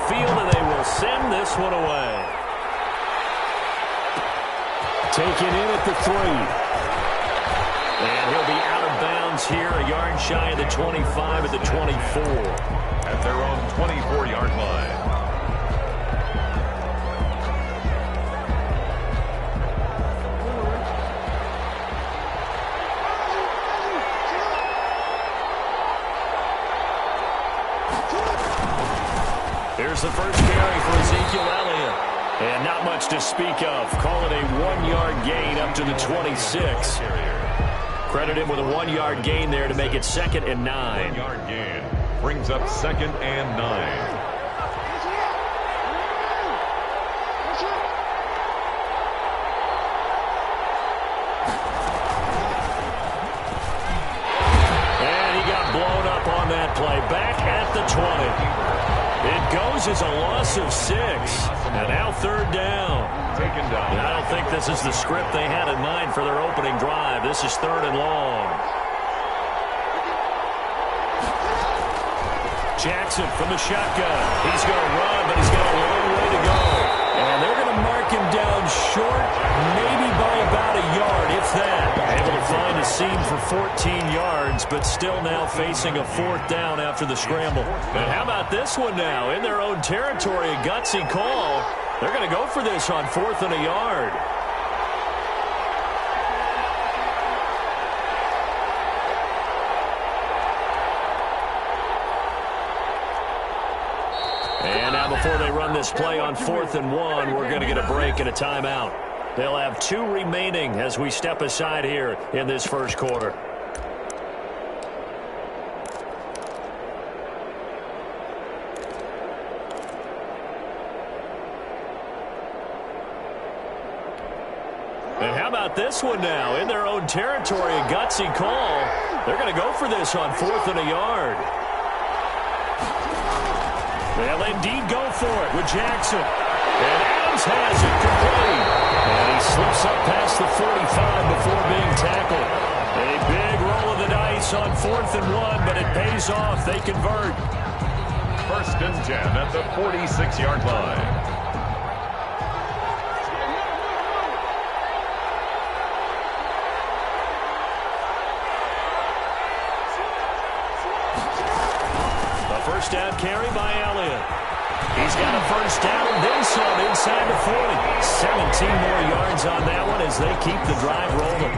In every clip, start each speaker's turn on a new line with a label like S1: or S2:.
S1: field, and they will send this one away. Taken in at the 3. And he'll be out of bounds here, a yard shy of the 25 at the 24.
S2: At their own 24-yard line.
S1: Here's the first carry for Ezekiel Elliott. And not much to speak of. Call it a 1-yard gain up to the 26. Credit him with a 1-yard gain there to make it 2nd and 9.
S2: 1-yard gain brings up 2nd and 9.
S1: Play back at the 20. It goes as a loss of 6. And now 3rd down.
S2: Taken down.
S1: And I don't think this is the script they had in mind for their opening drive. This is 3rd and long. Jackson from the shotgun. He's going to run, but he's got a long way to go. And they're going to mark him down short, maybe by about a yard, if that. Able to find a seam for 14 yards, but still now facing a 4th down after the scramble. And how about this one now? In their own territory, a gutsy call. They're going to go for this on 4th and a yard. And now before they run this play on 4th and 1, we're going to get a break and a timeout. They'll have 2 remaining as we step aside here in this first quarter. And how about this one now? In their own territory, a gutsy call. They're going to go for this on 4th and a yard. They'll indeed go for it with Jackson. And Adams has it complete. And he slips up past the 45 before being tackled. A big roll of the dice on 4th and 1, but it pays off. They convert.
S2: 1st and 10 at the 46-yard line.
S1: A first down carry by Elliott. He's got a first down, then some inside the 40. 17 more yards on that one as they keep the drive rolling.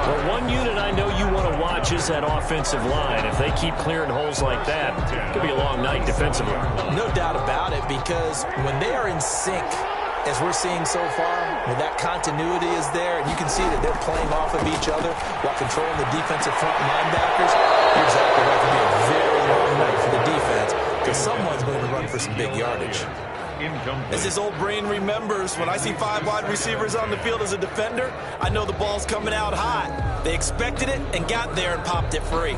S1: Well, one unit I know you want to watch is that offensive line. If they keep clearing holes like that, it could be a long night defensively.
S3: No doubt about it, because when they are in sync, as we're seeing so far, when that continuity is there, and you can see that they're playing off of each other while controlling the defensive front linebackers, you're exactly right. It could be a very long night for the defense, because someone's going to run for some big yardage.
S4: As this old brain remembers, when I see 5 wide receivers on the field as a defender, I know the ball's coming out hot. They expected it and got there and popped it free.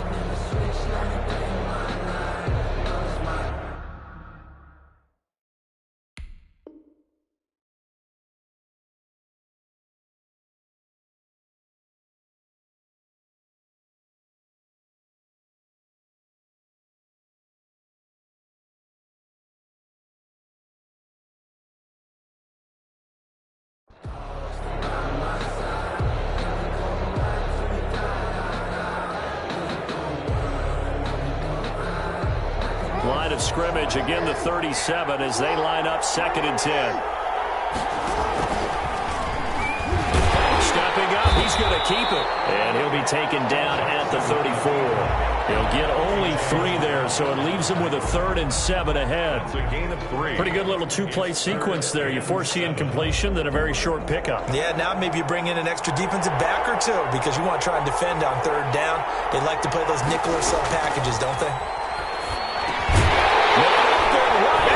S1: Line of scrimmage, again the 37 as they line up 2nd and 10. Stepping up, he's going to keep it. And he'll be taken down at the 34. He'll get only 3 there, so it leaves him with a 3rd and 7 ahead.
S2: It's a gain of 3.
S1: Pretty good little 2-play sequence there. You force the incompletion, then a very short pickup.
S3: Yeah, now maybe you bring in an extra defensive back or 2 because you want to try and defend on 3rd down. They like to play those nickel or sub packages, don't they?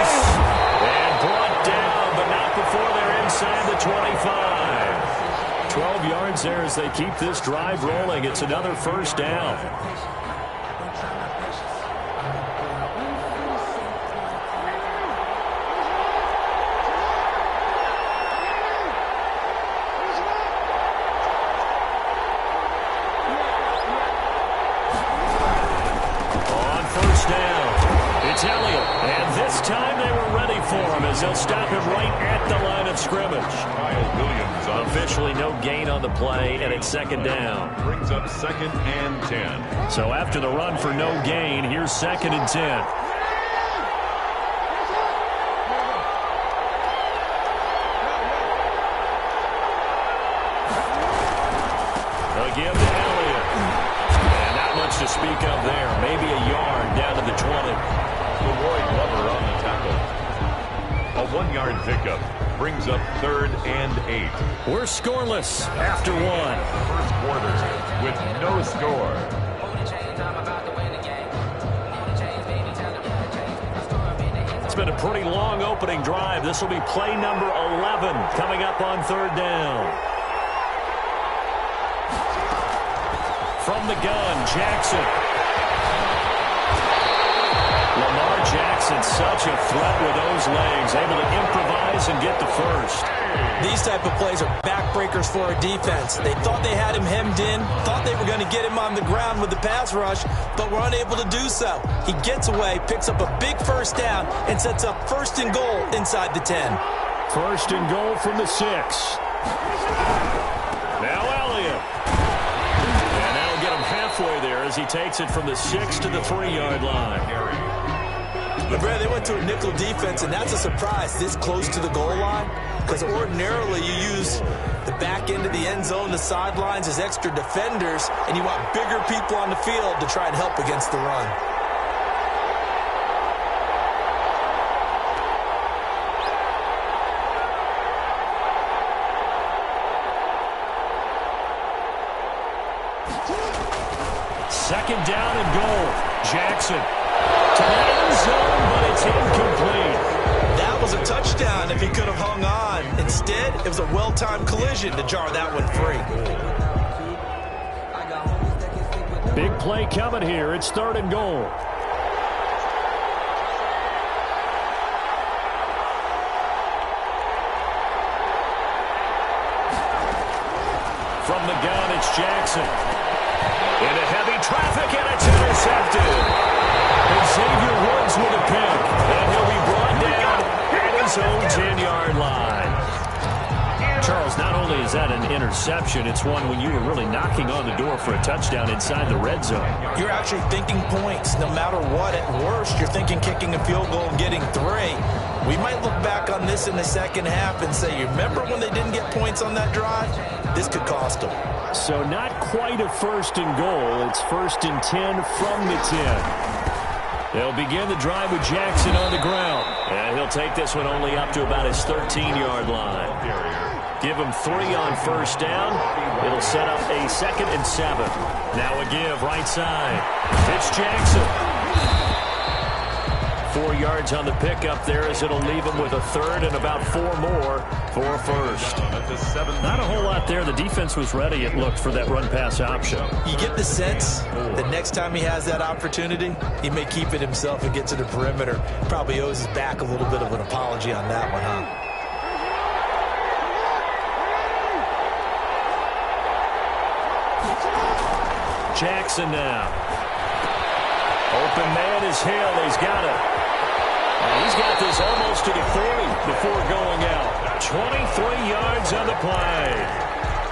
S1: And brought down, but not before they're inside the 25. 12 yards there as they keep this drive rolling. It's another first down. On first down, it's Elliott. And this time they were ready as they'll stop him right at the line of scrimmage.
S2: Kyle Williams on
S1: Officially no gain on the play, and it's second down.
S2: brings up 2nd and 10.
S1: So after the run for no gain, here's 2nd and 10. They'll give to Elliott. And not much to speak of there. Maybe a yard down to the 20.
S2: Leroy Glover on the tackle. A 1-yard pickup brings up 3rd and 8.
S1: We're scoreless after one.
S2: First quarter with no score.
S1: It's been a pretty long opening drive. This will be play number 11 coming up on 3rd down. From the gun, Jackson. Lamar Jackson, such a threat with those legs, able to improvise and get the first.
S3: These type of plays are backbreakers for a defense. They thought they had him hemmed in, thought they were going to get him on the ground with the pass rush, but were unable to do so. He gets away, picks up a big first down, and sets up 1st and goal inside the 10.
S1: 1st and goal from the 6. Now Elliott. And that'll get him halfway there as he takes it from the 6 to the 3-yard line.
S3: LeBron, they went to a nickel defense, and that's a surprise this close to the goal line, because ordinarily you use the back end of the end zone, the sidelines as extra defenders, and you want bigger people on the field to try and help against the run.
S1: Second down and goal. Jackson to the end zone, but it's incomplete.
S3: That was a touchdown if he could have hung on. Instead, it was a well-timed collision to jar that one free.
S1: Big play coming here. It's 3rd and goal. From the gun, it's Jackson. Into heavy traffic, and it's intercepted. Xavier Woods with a pick, and he'll be brought down at his own 10-yard line. Charles, not only is that an interception, it's one when you were really knocking on the door for a touchdown inside the red zone.
S3: You're actually thinking points. No matter what, at worst, you're thinking kicking a field goal and getting 3. We might look back on this in the second half and say, you remember when they didn't get points on that drive? This could cost them.
S1: So not quite a 1st and goal. It's 1st and 10 from the 10. They'll begin the drive with Jackson on the ground. And he'll take this one only up to about his 13-yard line. Give him 3 on 1st down. It'll set up a 2nd and 7. Now a give right side. It's Jackson. 4 yards on the pickup there as it'll leave him with a 3rd and about 4 more for a 1st. Not a whole lot there. The defense was ready, it looked, for that run-pass option.
S3: You get the sense that next time he has that opportunity, he may keep it himself and get to the perimeter. Probably owes his back a little bit of an apology on that one, huh?
S1: Jackson now. Open man is Hill. He's got it. And he's got this almost to the 40 before going out. 23 yards on the play.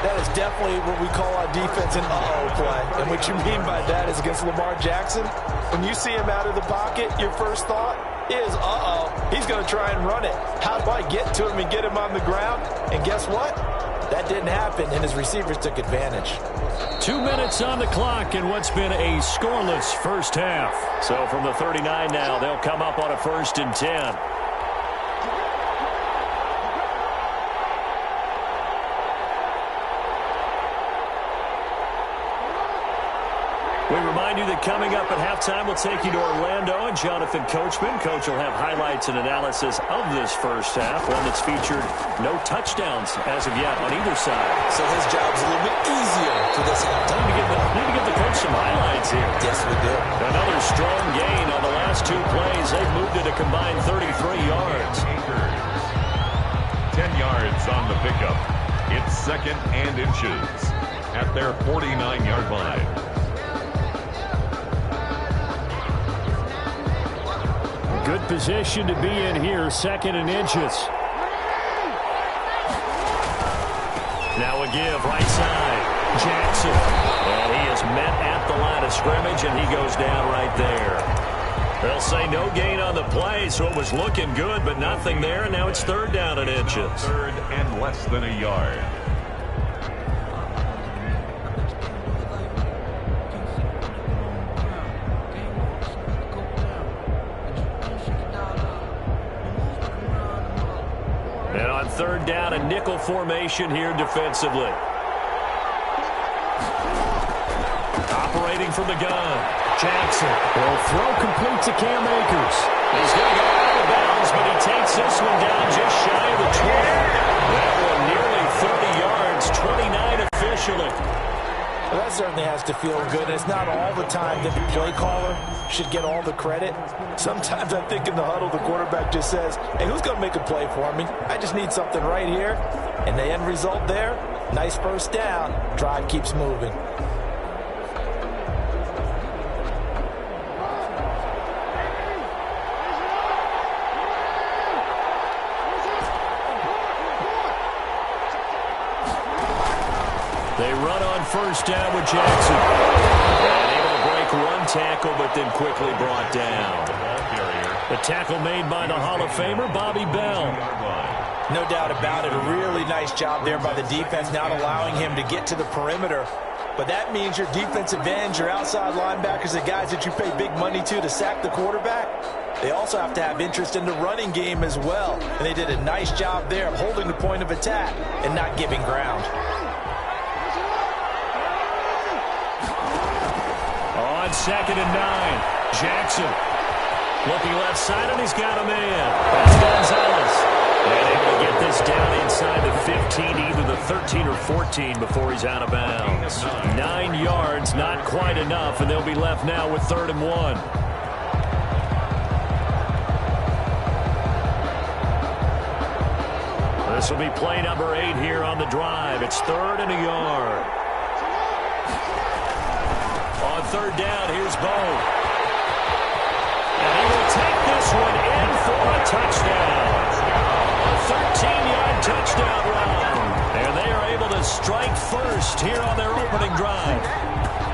S3: That is definitely what we call our defense an uh-oh play. And what you mean by that is against Lamar Jackson, when you see him out of the pocket, your first thought is, uh-oh, he's going to try and run it. How do I get to him and get him on the ground? And guess what? That didn't happen, and his receivers took advantage.
S1: 2 minutes on the clock in what's been a scoreless first half. So from the 39 now, they'll come up on a 1st and 10. We remind you that coming up at halftime, we'll take you to Orlando and Jonathan Coachman. Coach will have highlights and analysis of this first half, one that's featured no touchdowns as of yet on either side.
S3: So his job's a little bit easier for this halftime.
S1: Need to give the coach some highlights here.
S3: Yes, we do.
S1: Another strong gain on the last 2 plays. They've moved it a combined 33 yards.
S2: 10 yards on the pickup. It's 2nd and inches at their 49-yard line.
S1: Good position to be in here, 2nd and inches. Now a give, right side. Jackson. And he is met at the line of scrimmage, and he goes down right there. They'll say no gain on the play, so it was looking good, but nothing there. And now it's 3rd down and inches.
S2: 3rd and less than a yard.
S1: And on 3rd down, a nickel formation here defensively. Operating from the gun. Jackson will throw complete to Cam Akers. He's going to go out of bounds, but he takes this one down just shy of the 20. That one nearly 30 yards, 29 officially.
S3: Well, that certainly has to feel good. It's not all the time that the play caller should get all the credit. Sometimes I think in the huddle, the quarterback just says, hey, who's going to make a play for me? I just need something right here. And the end result there, nice 1st down. Drive keeps moving.
S1: They run on 1st down with Jackson. And able to break one tackle, but then quickly brought down. The tackle made by the Hall of Famer, Bobby Bell.
S3: No doubt about it. A really nice job there by the defense, not allowing him to get to the perimeter. But that means your defensive ends, your outside linebackers, the guys that you pay big money to sack the quarterback, they also have to have interest in the running game as well. And they did a nice job there of holding the point of attack and not giving ground.
S1: On 2nd and 9, Jackson looking left side, and he's got a man. That's Gonzalez. And able to get this down inside the 15, either the 13 or 14 before he's out of bounds. 9 yards, not quite enough, and they'll be left now with 3rd and 1. This will be play number 8 here on the drive. It's 3rd and a yard. On 3rd down, here's Bowe. And he will take this one in for a touchdown. A 13-yard touchdown run. And they are able to strike first here on their opening drive.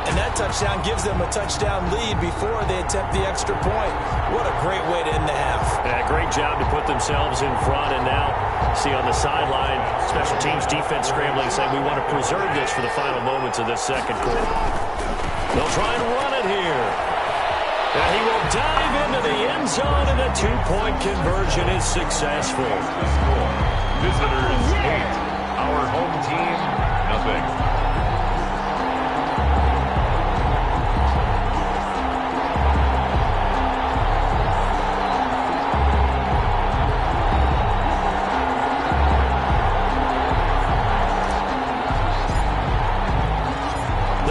S3: And that touchdown gives them a touchdown lead before they attempt the extra point. What a great way to end the half.
S1: Yeah, great job to put themselves in front. And now, see on the sideline, special teams defense scrambling, saying we want to preserve this for the final moments of this 2nd quarter. They'll try and run it here. And he will dive into the end zone, and a 2-point conversion is successful.
S2: Visitors 8. Our home team, nothing.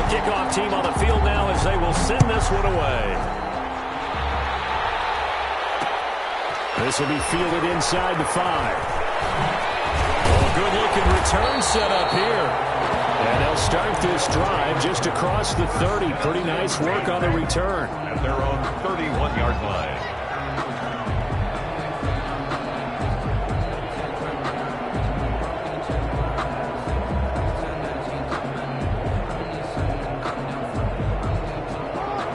S1: Kickoff team on the field now as they will send this one away. This will be fielded inside the 5. Oh, good-looking return set up here. And they'll start this drive just across the 30. Pretty nice work on the return.
S2: At their own 31-yard line.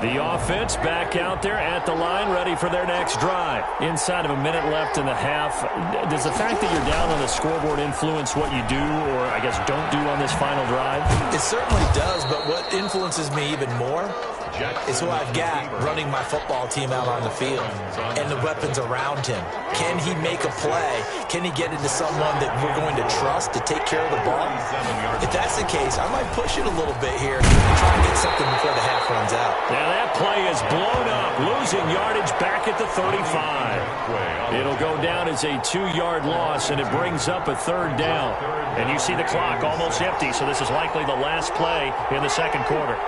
S1: The offense back out there at the line, ready for their next drive. Inside of a minute left in the half, does the fact that you're down on the scoreboard influence what you do, or I guess don't do on this final drive?
S3: It certainly does, but what influences me even more is who I've got running my football team out on the field and the weapons around him. Can he make a play? Can he get into someone that we're going to trust to take care of the ball? If that's the case, I might push it a little bit here and try and get something before the half runs out.
S1: Now that play is blown up, losing yardage back at the 35. It'll go down as a 2-yard loss, and it brings up a 3rd down. And you see the clock almost empty, so this is likely the last play in the 2nd quarter.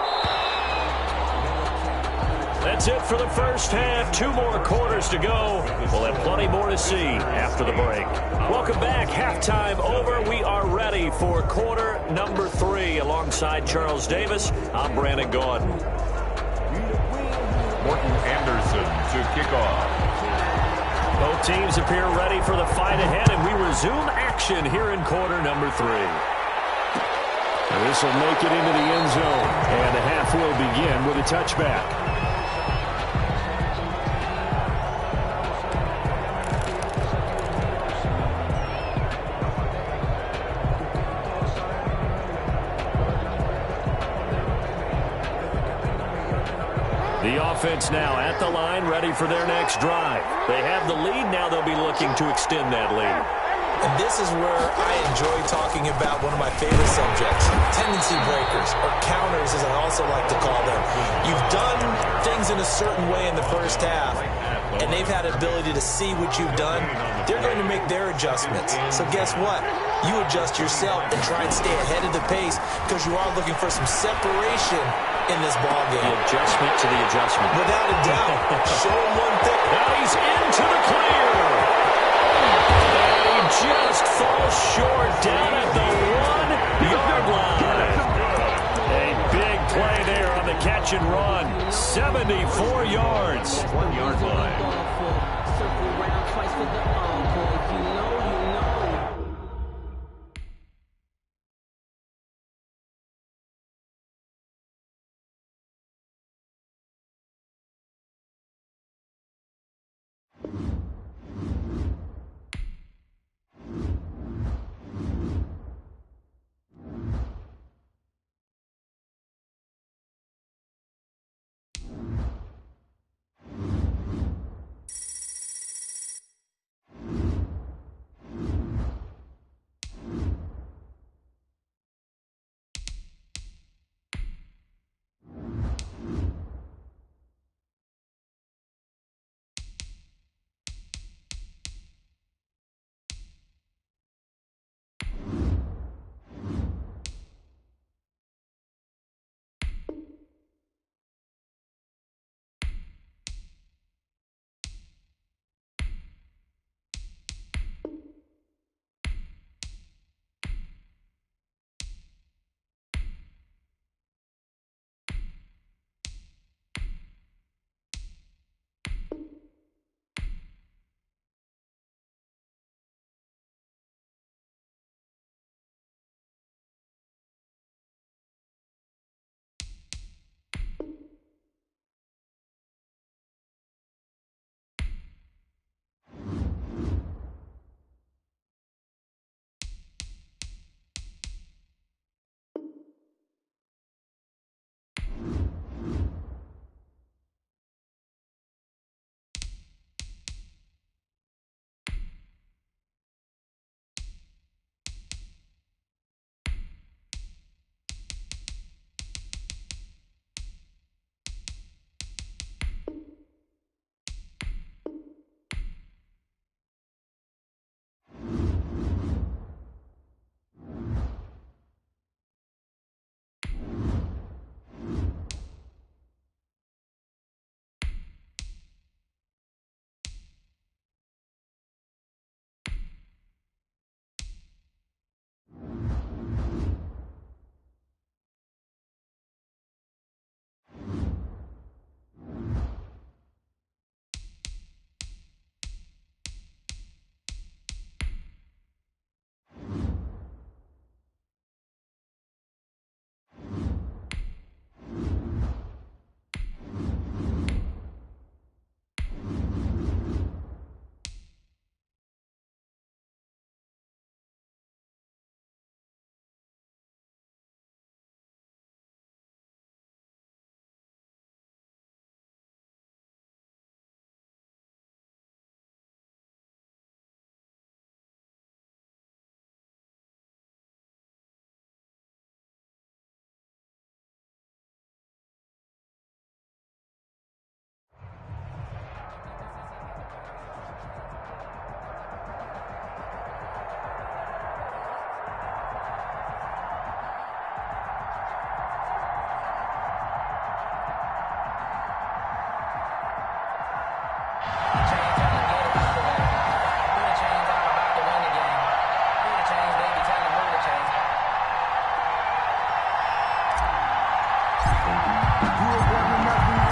S1: That's it for the first half. 2 more quarters to go. We'll have plenty more to see after the break. Welcome back. Halftime over. We are ready for quarter number 3. Alongside Charles Davis, I'm Brandon Gaudin.
S2: Morton Anderson to kick off.
S1: Both teams appear ready for the fight ahead, and we resume action here in quarter number 3. And this will make it into the end zone, and the half will begin with a touchback. The offense now at the line, ready for their next drive. They have the lead. Now they'll be looking to extend that lead.
S3: And this is where I enjoy talking about one of my favorite subjects, tendency breakers, or counters as I also like to call them. You've done things in a certain way in the first half, and they've had an ability to see what you've done. They're going to make their adjustments. So guess what? You adjust yourself and try and stay ahead of the pace because you are looking for some separation in this ball game.
S1: The adjustment to the adjustment.
S3: Without a doubt. Show him one thing.
S1: Now he's into the clear. And he just falls short down at the 1-yard line. A big play there on the catch and run. 74 yards.
S2: 1-yard line.
S5: Circle around twice for the encore. If you know, you know.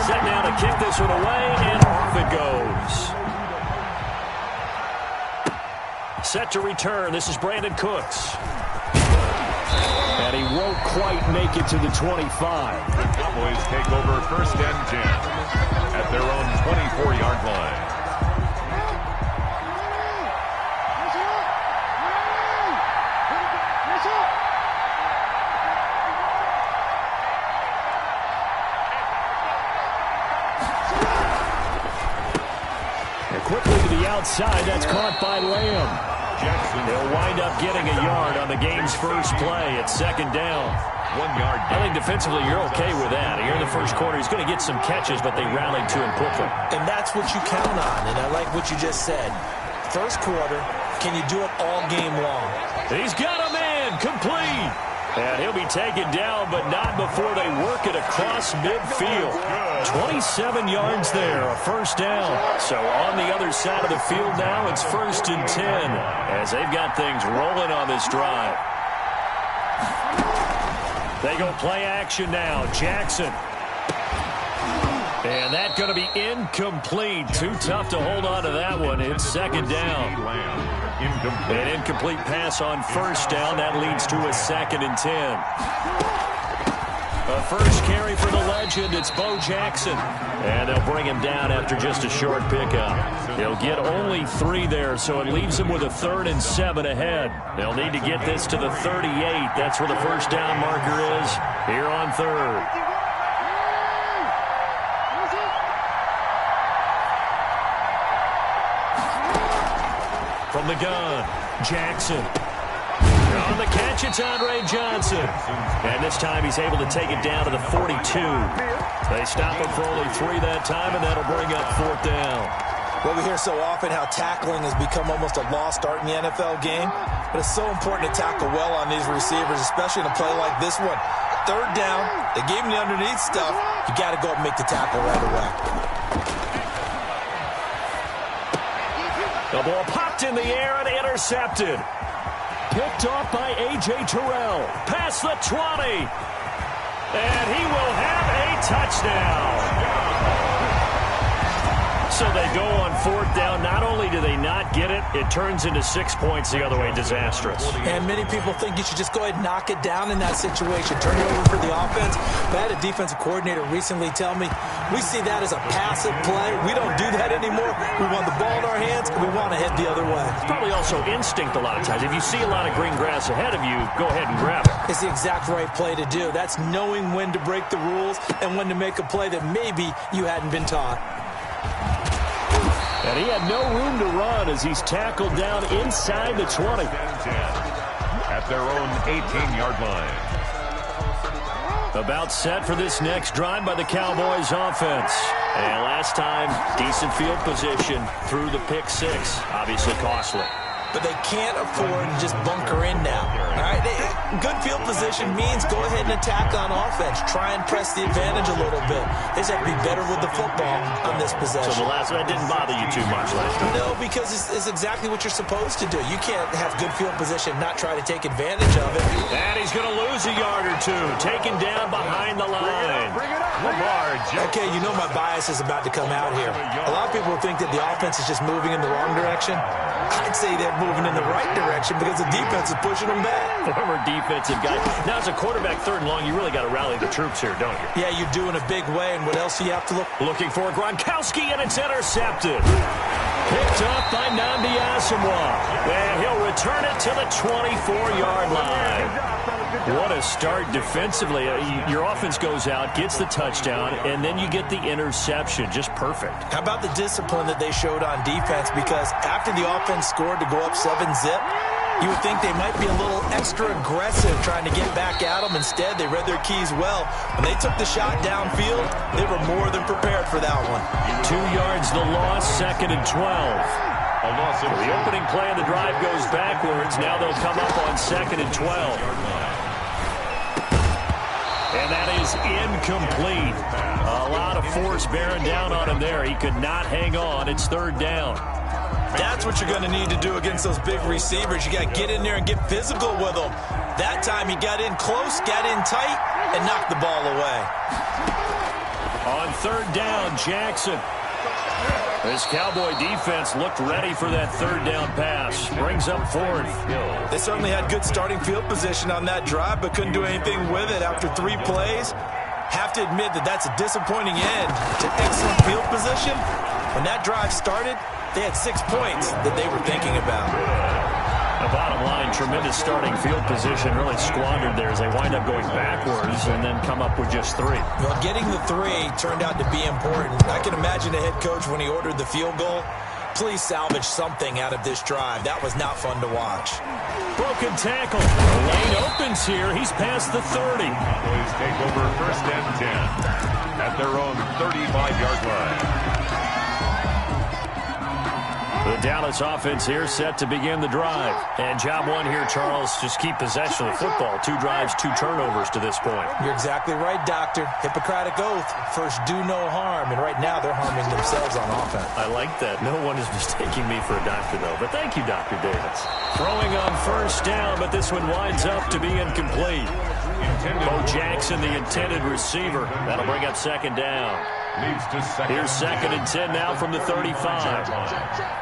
S1: Set now to kick this one away, and off it goes. set to return. This is Brandon Cooks. And he won't quite make it to the 25.
S2: The Cowboys take over 1st and 10 at their own 24-yard line.
S1: Quickly to the outside. That's caught by Lamb. He'll wind up getting a yard on the game's first play. It's 2nd down.
S2: 1 yard.
S1: I think defensively you're okay with that. Here in the first quarter, he's going to get some catches, but they rallied to him quickly.
S3: And that's what you count on, and I like what you just said. First quarter, can you do it all game long?
S1: He's got a man complete. And he'll be taken down, but not before they work it across midfield. 27 yards there, a 1st down. So on the other side of the field now, it's 1st and 10 as they've got things rolling on this drive. They go play action now. Jackson. And that's going to be incomplete. Too tough to hold on to that one. It's 2nd down. An incomplete pass on 1st down. That leads to a 2nd and 10. A first carry for the legend. It's Bo Jackson. And they'll bring him down after just a short pickup. He'll get only 3 there, so it leaves him with a 3rd and 7 ahead. They'll need to get this to the 38. That's where the 1st down marker is here on 3rd. From the gun, Jackson. On the catch, it's Andre Johnson. And this time he's able to take it down to the 42. They stop him for only 3 that time, and that'll bring up 4th down.
S3: Well, we hear so often how tackling has become almost a lost art in the NFL game. But it's so important to tackle well on these receivers, especially in a play like this one. 3rd down, they gave him the underneath stuff. You got to go up and make the tackle right away.
S1: The ball popped in the air and intercepted. Picked off by A.J. Terrell. Past the 20. And he will have a touchdown. So they go on 4th down. Not only do they not get it, it turns into 6 points the other way. Disastrous.
S3: And many people think you should just go ahead and knock it down in that situation. Turn it over for the offense. But I had a defensive coordinator recently tell me, we see that as a passive play. We don't do that anymore. We want the ball in our hands, and we want to head the other way.
S1: It's probably also instinct a lot of times. If you see a lot of green grass ahead of you, go ahead and grab it.
S3: It's the exact right play to do. That's knowing when to break the rules and when to make a play that maybe you hadn't been taught.
S1: And he had no room to run as he's tackled down inside the 20.
S2: At their own 18-yard line.
S1: About set for this next drive by the Cowboys offense. And last time, decent field position through the pick 6. Obviously costly.
S3: But they can't afford to just bunker in now. All right, good field position means go ahead and attack on offense. Try and press the advantage a little bit. They just have to be better with the football on this possession.
S1: So the last one didn't bother you too much last time?
S3: No, because it's exactly what you're supposed to do. You can't have good field position, not try to take advantage of it.
S1: And he's going to lose a yard or 2. Taken down behind the line.
S3: Okay, you know my bias is about to come out here. A lot of people think that the offense is just moving in the wrong direction. I'd say they're moving in the right direction because the defense is pushing them back.
S1: Former defensive guy. Now, as a quarterback 3rd and long, you really got to rally the troops here, don't you?
S3: Yeah, you do in a big way, and what else do you have to look?
S1: Looking for Gronkowski, and it's intercepted. Picked up by Nnamdi Asomugha. And he'll return it to the 24-yard line. What a start defensively. Your offense goes out, gets the touchdown, and then you get the interception. Just perfect.
S3: How about the discipline that they showed on defense? Because after the offense scored to go up 7-zip, you would think they might be a little extra aggressive trying to get back at them. Instead, they read their keys well. When they took the shot downfield, they were more than prepared for that one.
S1: 2 yards the loss, 2nd and 12. The opening play of the drive goes backwards. Now they'll come up on 2nd and 12. And that is incomplete. A lot of force bearing down on him there. He could not hang on. It's 3rd down.
S3: That's what you're going to need to do against those big receivers. You got to get in there and get physical with them. That time he got in close, got in tight, and knocked the ball away.
S1: On 3rd down, Jackson. This Cowboy defense looked ready for that third down pass. Brings up fourth.
S4: They certainly had good starting field position on that drive, but couldn't do anything with it after 3 plays. Have to admit that that's a disappointing end to excellent field position. When that drive started, they had 6 points that they were thinking about.
S1: The bottom line, tremendous starting field position, really squandered there as they wind up going backwards and then come up with just 3.
S4: Well, getting the 3 turned out to be important. I can imagine the head coach when he ordered the field goal. Please salvage something out of this drive. That was not fun to watch.
S1: Broken tackle. The lane opens here. He's past the 30.
S2: Cowboys take over 1st and 10 at their own 35-yard line.
S1: The Dallas offense here set to begin the drive. And job one here, Charles, just keep possession of the football. 2 drives, 2 turnovers to this point.
S4: You're exactly right, Doctor. Hippocratic oath. First, do no harm. And right now, they're harming themselves on offense.
S1: I like that. No one is mistaking me for a doctor, though. But thank you, Dr. Davis. Throwing on 1st down, but this one winds up to be incomplete. Bo Jackson, the intended receiver. That'll bring up 2nd down. Here's 2nd and 10 now from the 35.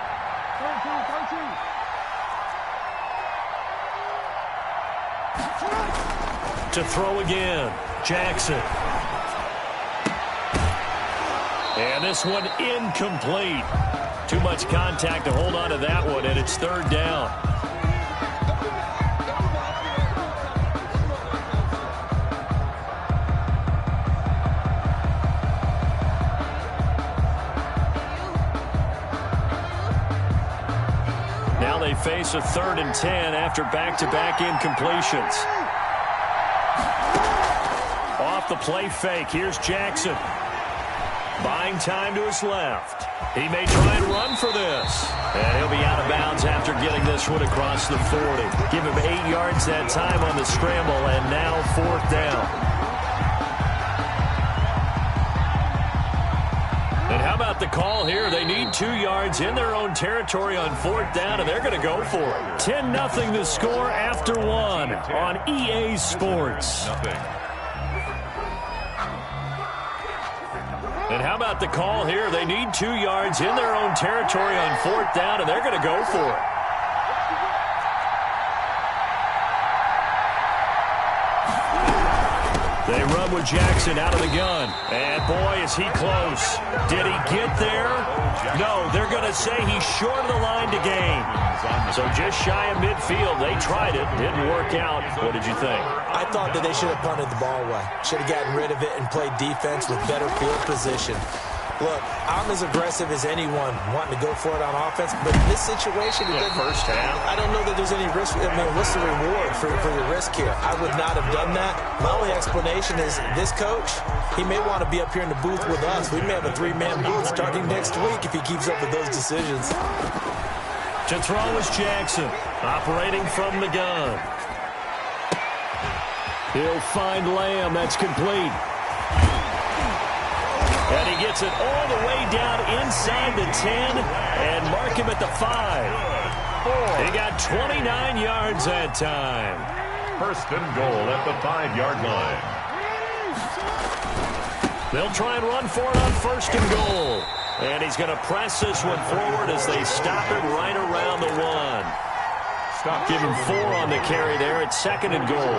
S1: To throw again, Jackson. And this one incomplete. Too much contact to hold on to that one, and it's 3rd down. Now they face a 3rd and 10 after back-to-back incompletions. Off the play fake, here's Jackson. Buying time to his left. He may try and run for this. And he'll be out of bounds after getting this one across the 40. Give him 8 yards that time on the scramble, and now 4th down. And how about the call here? They need 2 yards in their own territory on 4th down, and they're going to go for it. 10-0 the score after 1 on EA Sports. And how about the call here? They need 2 yards in their own territory on 4th down, and they're going to go for it. They run with Jackson out of the gun. And boy, is he close. Did he get there? No, they're going to say he's short of the line to gain. So just shy of midfield. They tried it. Didn't work out. What did you think?
S4: I thought that they should have punted the ball away. Should have gotten rid of it and played defense with better field position. Look, I'm as aggressive as anyone wanting to go for it on offense, but in this situation, it doesn't.
S1: First half.
S4: I don't know that there's any risk. I mean, what's the reward for your risk here? I would not have done that. My only explanation is this coach, he may want to be up here in the booth with us. We may have a 3-man booth starting next week if he keeps up with those decisions.
S1: To throw is Jackson, operating from the gun. He'll find Lamb. That's complete. And he gets it all the way down inside the 10 and mark him at the 5. He got 29 yards that time.
S2: 1st and goal at the 5-yard line.
S1: They'll try and run for it on 1st and goal. And he's going to press this one forward as they stop it right around the 1. Give him 4 on the carry there. It's 2nd and goal.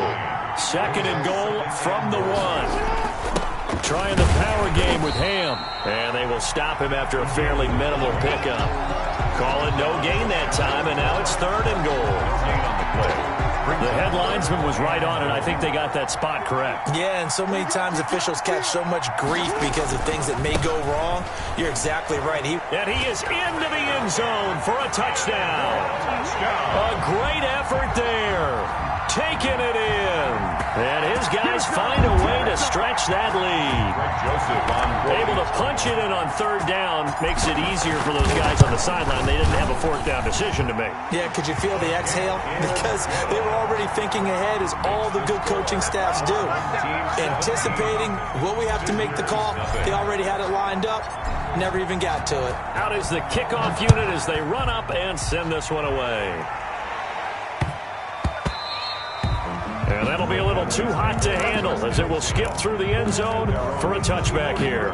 S1: 2nd and goal from the 1. Trying the power game with Ham. And they will stop him after a fairly minimal pickup. Call it no gain that time, and now it's 3rd and goal. The headlinesman was right on it. I think they got that spot correct.
S4: Yeah, and so many times officials catch so much grief because of things that may go wrong. You're exactly right.
S1: And he is into the end zone for a touchdown. A great effort there. Taking it in. And his guys find a way to stretch that lead. Able to punch it in on 3rd down makes it easier for those guys on the sideline. They didn't have a 4th down decision to make.
S4: Yeah, could you feel the exhale? Because they were already thinking ahead, as all the good coaching staffs do. Anticipating, will we have to make the call? They already had it lined up. Never even got to it.
S1: Out is the kickoff unit as they run up and send this one away. And that'll be a little too hot to handle as it will skip through the end zone for a touchback here.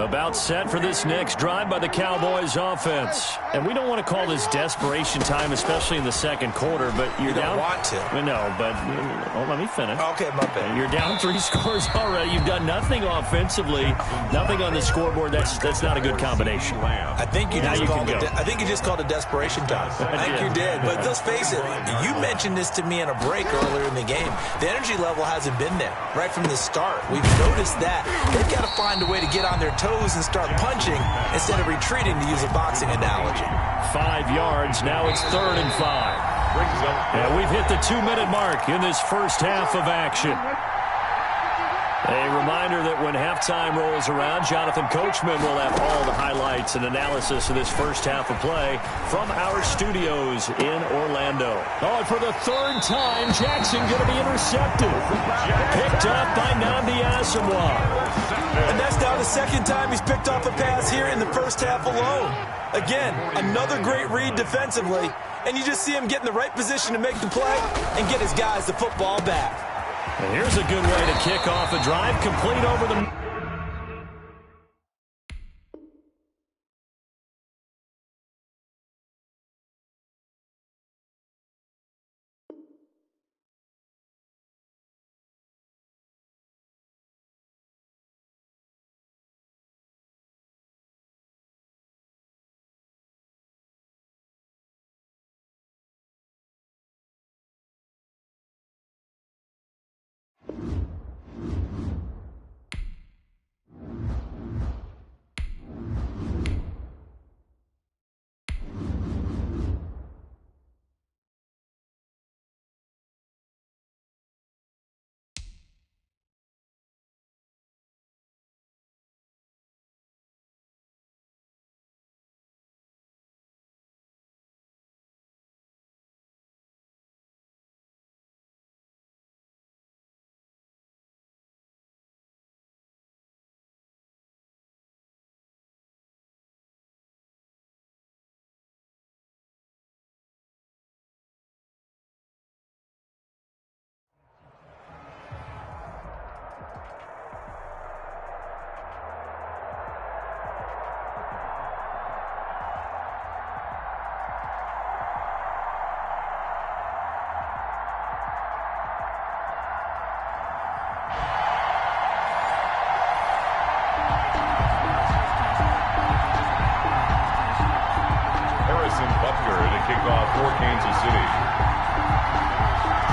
S1: About set for this next drive by the Cowboys offense. And we don't want to call this desperation time, especially in the second quarter, but you're down.
S4: You don't want to.
S1: No, but let me finish.
S4: Okay, my bad.
S1: You're down 3 scores already. You've done nothing offensively, nothing on the scoreboard. That's not a good combination.
S4: I think you just called it desperation time. I think you did. But let's face it, you mentioned this to me in a break earlier in the game. The energy level hasn't been there right from the start. We've noticed that. They've got to find a way to get on their toes and start punching instead of retreating, to use a boxing analogy.
S1: 5 yards. Now it's 3rd and 5. And we've hit the 2-minute mark in this first half of action. A reminder that when halftime rolls around, Jonathan Coachman will have all the highlights and analysis of this first half of play from our studios in Orlando. Oh, and for the 3rd time, Jackson going to be intercepted. Picked up by Nnamdi Asomugha.
S4: And that's now the 2nd time he's picked off a pass here in the first half alone. Again, another great read defensively, and you just see him get in the right position to make the play and get his guys the football back.
S1: And here's a good way to kick off a drive, complete over the...
S2: For Kansas City.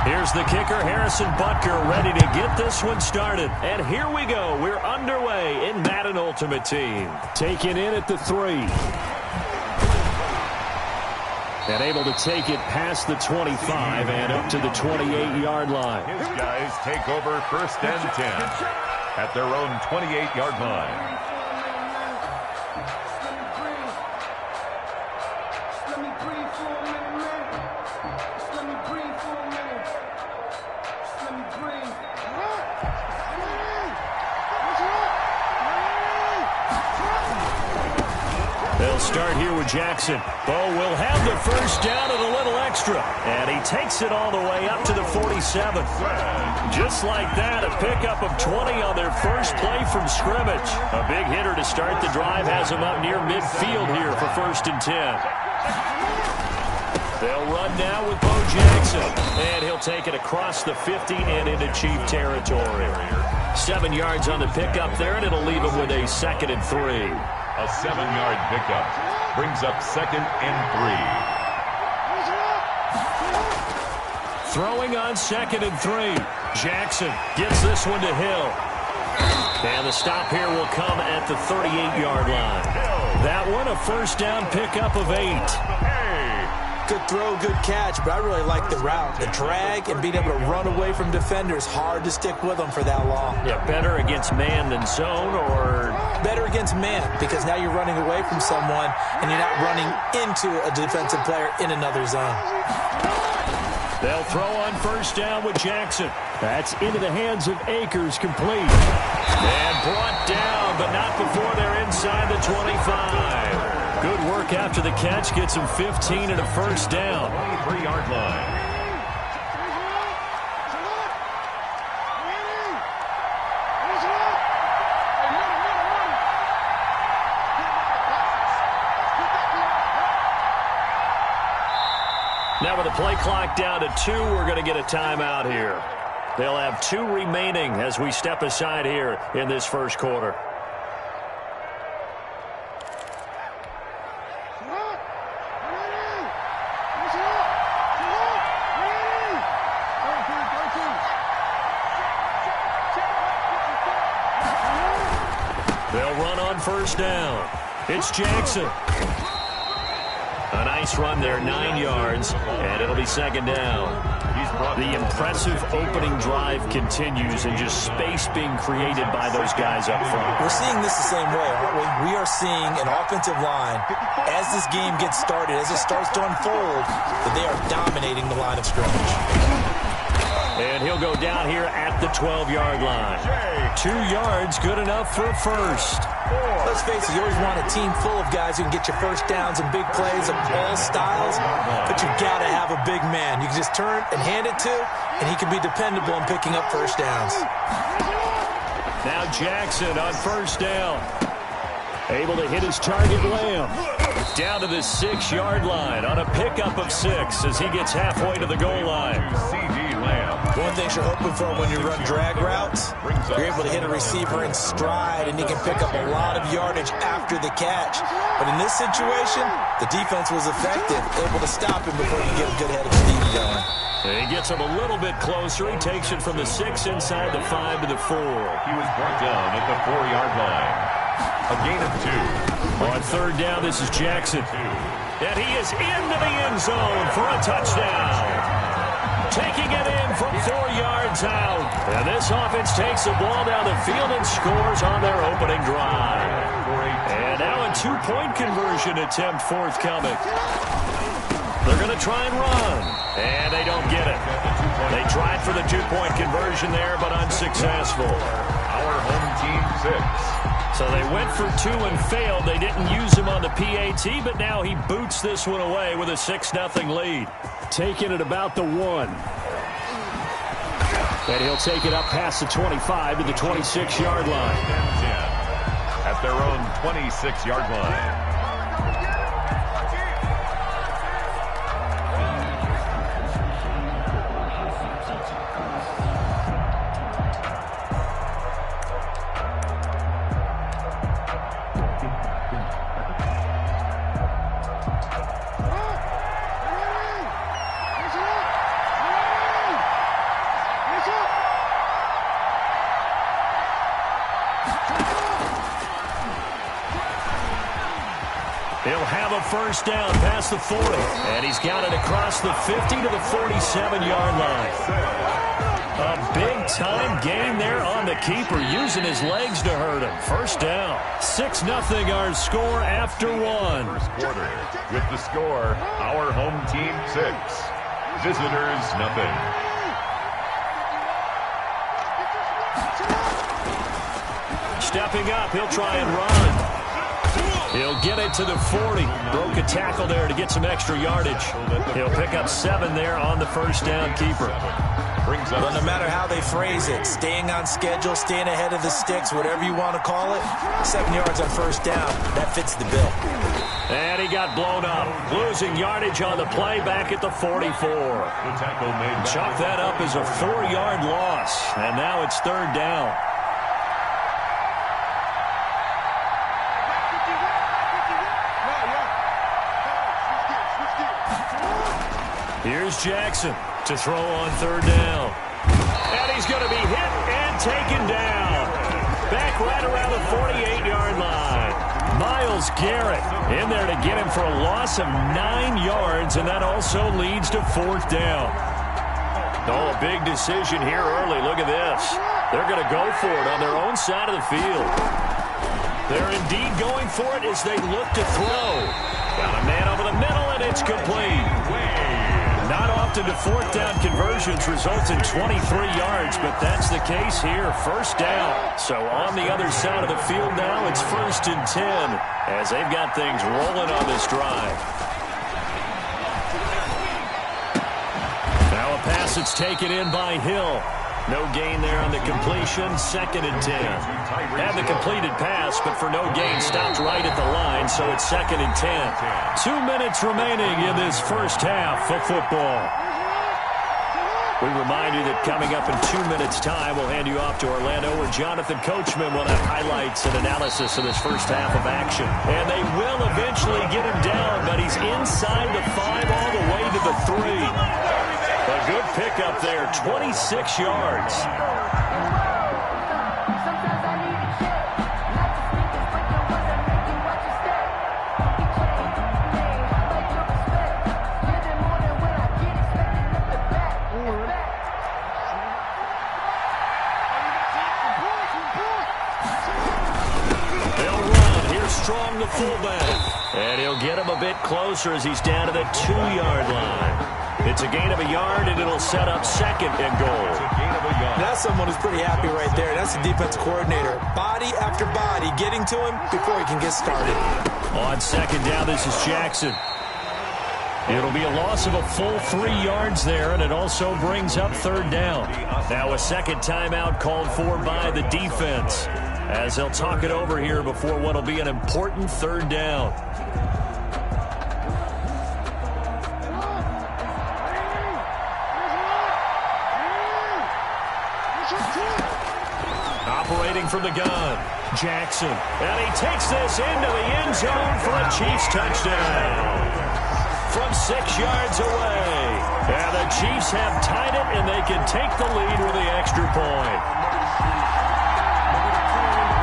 S1: Here's the kicker, Harrison Butker, ready to get this one started. And here we go. We're underway in Madden Ultimate Team. Taken in at the 3. And able to take it past the 25 and up to the 28-yard line.
S2: His guys take over 1st and 10 at their own 28-yard line.
S1: They'll start here with Jackson. Bo will have the first down and a little extra. And he takes it all the way up to the 47. Just like that, a pickup of 20 on their first play from scrimmage. A big hitter to start the drive has him up near midfield here for 1st and 10. They'll run now with Bo Jackson. And he'll take it across the 50 and into Chief territory. 7 yards on the pickup there, and it'll leave him with a 2nd and 3.
S2: A 7-yard pickup brings up 2nd and
S1: 3. Throwing on 2nd and 3. Jackson gets this one to Hill. And the stop here will come at the 38-yard line. That one, a first down pickup of 8.
S3: Good throw, good catch, but I really like the route. The drag and being able to run away from defenders, hard to stick with them for that long.
S1: Yeah, better against man than zone, or?
S3: Better against man, because now you're running away from someone and you're not running into a defensive player in another zone.
S1: They'll throw on first down with Jackson. That's into the hands of Akers, complete. And brought down, but not before they're inside the 25. Good work after the catch. Gets him 15 and a first down.
S2: 23-yard line.
S1: Now with the play clock down to 2, we're going to get a timeout here. They'll have 2 remaining as we step aside here in this first quarter. They'll run on first down. It's Jackson. A nice run there, 9 yards, and it'll be second down. The impressive opening drive continues, and just space being created by those guys up front.
S3: We're seeing this the same way, aren't we? We are seeing an offensive line, as this game gets started, as it starts to unfold, that they are dominating the line of scrimmage.
S1: And he'll go down here at the 12-yard line. 2 yards, good enough for a first.
S3: Let's face it, you always want a team full of guys who can get you first downs and big plays of all styles, but you've got to have a big man. You can just turn and hand it to, and he can be dependable in picking up first downs.
S1: Now Jackson on first down. Able to hit his target, Lamb. Down to the 6-yard line on a pickup of 6 as he gets halfway to the goal line.
S2: C.D. Lamb.
S3: One thing you're hoping for when you run drag routes, you're able to hit a receiver in stride, and he can pick up a lot of yardage after the catch. But in this situation, the defense was effective, able to stop him before he get a good head of steam going.
S1: And he gets him a little bit closer. He takes it from the 6 inside the 5 to the 4.
S2: He was brought down at the 4-yard line. A gain of 2.
S1: On third down, this is Jackson. And he is into the end zone for a touchdown. Taking it in from 4 yards out. And this offense takes the ball down the field and scores on their opening drive. And now a 2-point conversion attempt forthcoming. They're going to try and run. And they don't get it. They tried for the 2-point conversion there, but unsuccessful.
S2: Our home team 6.
S1: So they went for 2 and failed. They didn't use him on the PAT, but now he boots this one away with a 6-0 lead. Taking it about the 1. And he'll take it up past the 25 to the 26-yard line.
S2: At their own 26-yard line.
S1: He'll have a first down past the 40. And he's got it across the 50 to the 47-yard line. A big-time gain there on the keeper, using his legs to hurt him. First down. 6-0 our score after 1.
S2: First quarter. With the score, our home team 6. Visitors nothing.
S1: Stepping up, he'll try and run. He'll get it to the 40. Broke a tackle there to get some extra yardage. He'll pick up 7 there on the first down keeper.
S3: But no matter how they phrase it, staying on schedule, staying ahead of the sticks, whatever you want to call it, 7 yards on first down, that fits the bill.
S1: And he got blown up. Losing yardage on the play back at the 44. Chalk that up as a 4-yard loss. And now it's third down. Here's Jackson to throw on third down. And he's going to be hit and taken down. Back right around the 48-yard line. Myles Garrett in there to get him for a loss of 9 yards, and that also leads to fourth down. Oh, a big decision here early. Look at this. They're going to go for it on their own side of the field. They're indeed going for it as they look to throw. Got a man over the middle, and it's complete. Not often do fourth down conversions result in 23 yards, but that's the case here. First down. So on the other side of the field now, it's 1st and 10 as they've got things rolling on this drive. Now a pass that's taken in by Hill. No gain there on the completion. 2nd and 10. Had the completed pass, but for no gain, stopped right at the line, so it's 2nd and 10. 2 minutes remaining in this first half of football. We remind you that coming up in 2 minutes' time, we'll hand you off to Orlando, where Jonathan Coachman will have highlights and analysis of this first half of action. And they will eventually get him down, but he's inside the 5 all the way to the 3. A good pickup there, 26 yards. Strong, the fullback. And he'll get him a bit closer as he's down to the 2-yard line. It's a gain of a yard, and it'll set up 2nd and goal.
S3: That's someone who's pretty happy right there. That's the defense coordinator. Body after body getting to him before he can get started.
S1: On 2nd down, this is Jackson. It'll be a loss of a full 3 yards there, and it also brings up 3rd down. Now a second timeout called for by the defense, as they'll talk it over here before what will be an important 3rd down. Operating from the gun, Jackson. And he takes this into the end zone for a Chiefs touchdown. From 6 yards away. And the Chiefs have tied it, and they can take the lead with the extra point.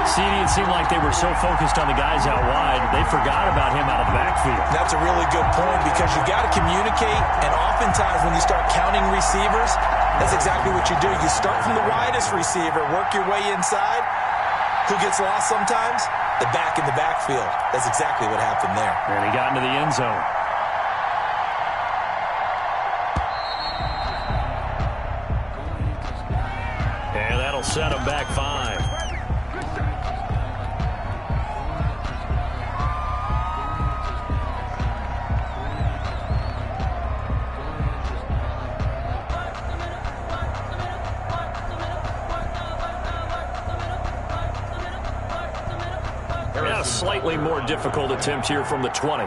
S1: See, it seemed like they were so focused on the guys out wide, they forgot about him out of the backfield.
S3: That's a really good point, because you got to communicate, and oftentimes when you start counting receivers, that's exactly what you do. You start from the widest receiver, work your way inside. Who gets lost sometimes? The back in the backfield. That's exactly what happened there.
S1: And he got into the end zone. And that'll set him back 5. A slightly more difficult attempt here from the 20.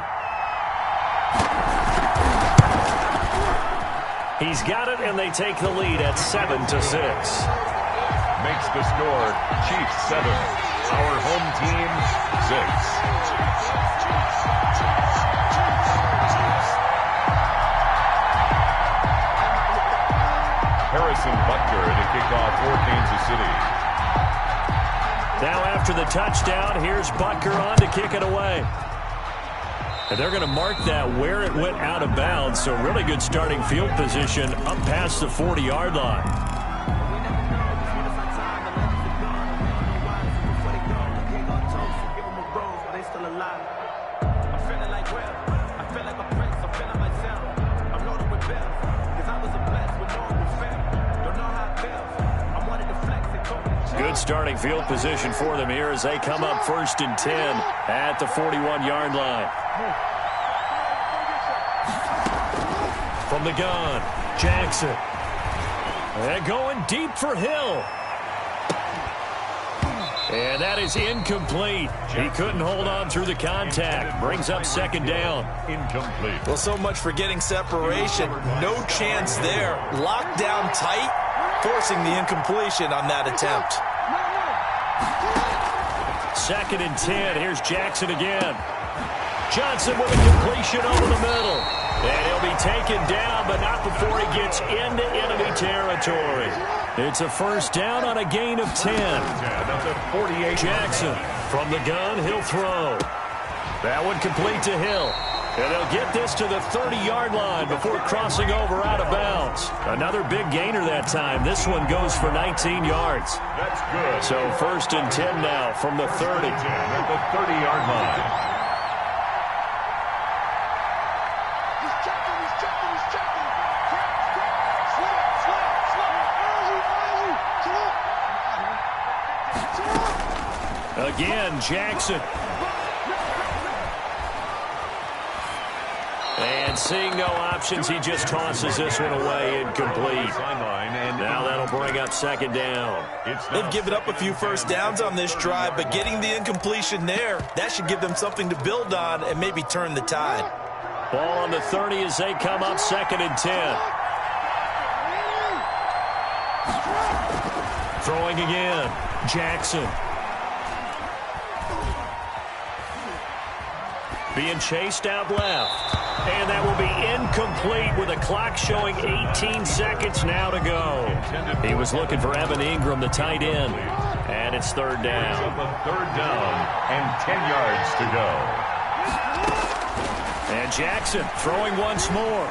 S1: He's got it, and they take the lead at 7-6.
S2: Makes the score Chiefs 7, our home team 6. Harrison Butker to kick off for Kansas City.
S1: Now after the touchdown, here's Butker on to kick it away. And they're going to mark that where it went out of bounds, so really good starting field position up past the 40-yard line. Starting field position for them here as they come up 1st and 10 at the 41-yard line. From the gun, Jackson. And going deep for Hill. And that is incomplete. He couldn't hold on through the contact. Brings up 2nd down.
S2: Incomplete.
S3: Well, so much for getting separation. No chance there. Locked down tight, forcing the incompletion on that attempt.
S1: 2nd and 10. Here's Jackson again. Johnson with a completion over the middle. And he'll be taken down, but not before he gets into enemy territory. It's a 1st down on a gain of 10. Jackson from the gun, he'll throw. That one complete to Hill. And they'll get this to the 30-yard line before crossing over out of bounds. Another big gainer that time. This one goes for 19 yards.
S2: That's good.
S1: So 1st and 10 now from the 30.
S2: At the 30-yard line.
S1: Again, Jackson. And seeing no options, he just tosses this one away incomplete. Now that'll bring up second down.
S4: They've given up a few first downs on this drive, but getting the incompletion there, that should give them something to build on and maybe turn the tide.
S1: Ball on the 30 as they come up 2nd and 10. Throwing again. Jackson. Being chased out left. And that will be incomplete with a clock showing 18 seconds now to go. He was looking for Evan Ingram, the tight end. And it's 3rd down.
S2: Third down and 10 yards to go.
S1: And Jackson throwing once more.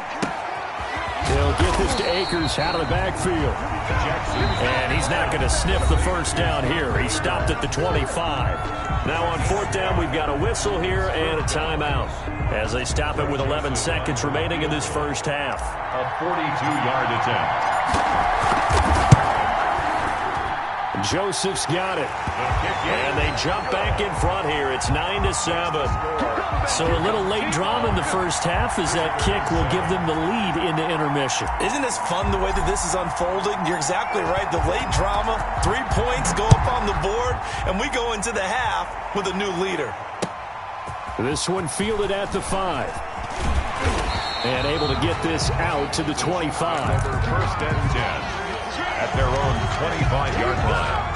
S1: He'll get this to Akers out of the backfield. And he's not going to sniff the first down here. He stopped at the 25. Now on 4th down, we've got a whistle here and a timeout as they stop it with 11 seconds remaining in this first half.
S2: A 42-yard attempt.
S1: Joseph's got it. And they jump back in front here. It's 9-7. So a little late drama in the first half as that kick will give them the lead into intermission.
S4: Isn't this fun the way that this is unfolding? You're exactly right. The late drama, 3 points go up on the board, and we go into the half with a new leader.
S1: This one fielded at the 5. And able to get this out to the 25.
S2: 1st and 10. At their own 25-yard line.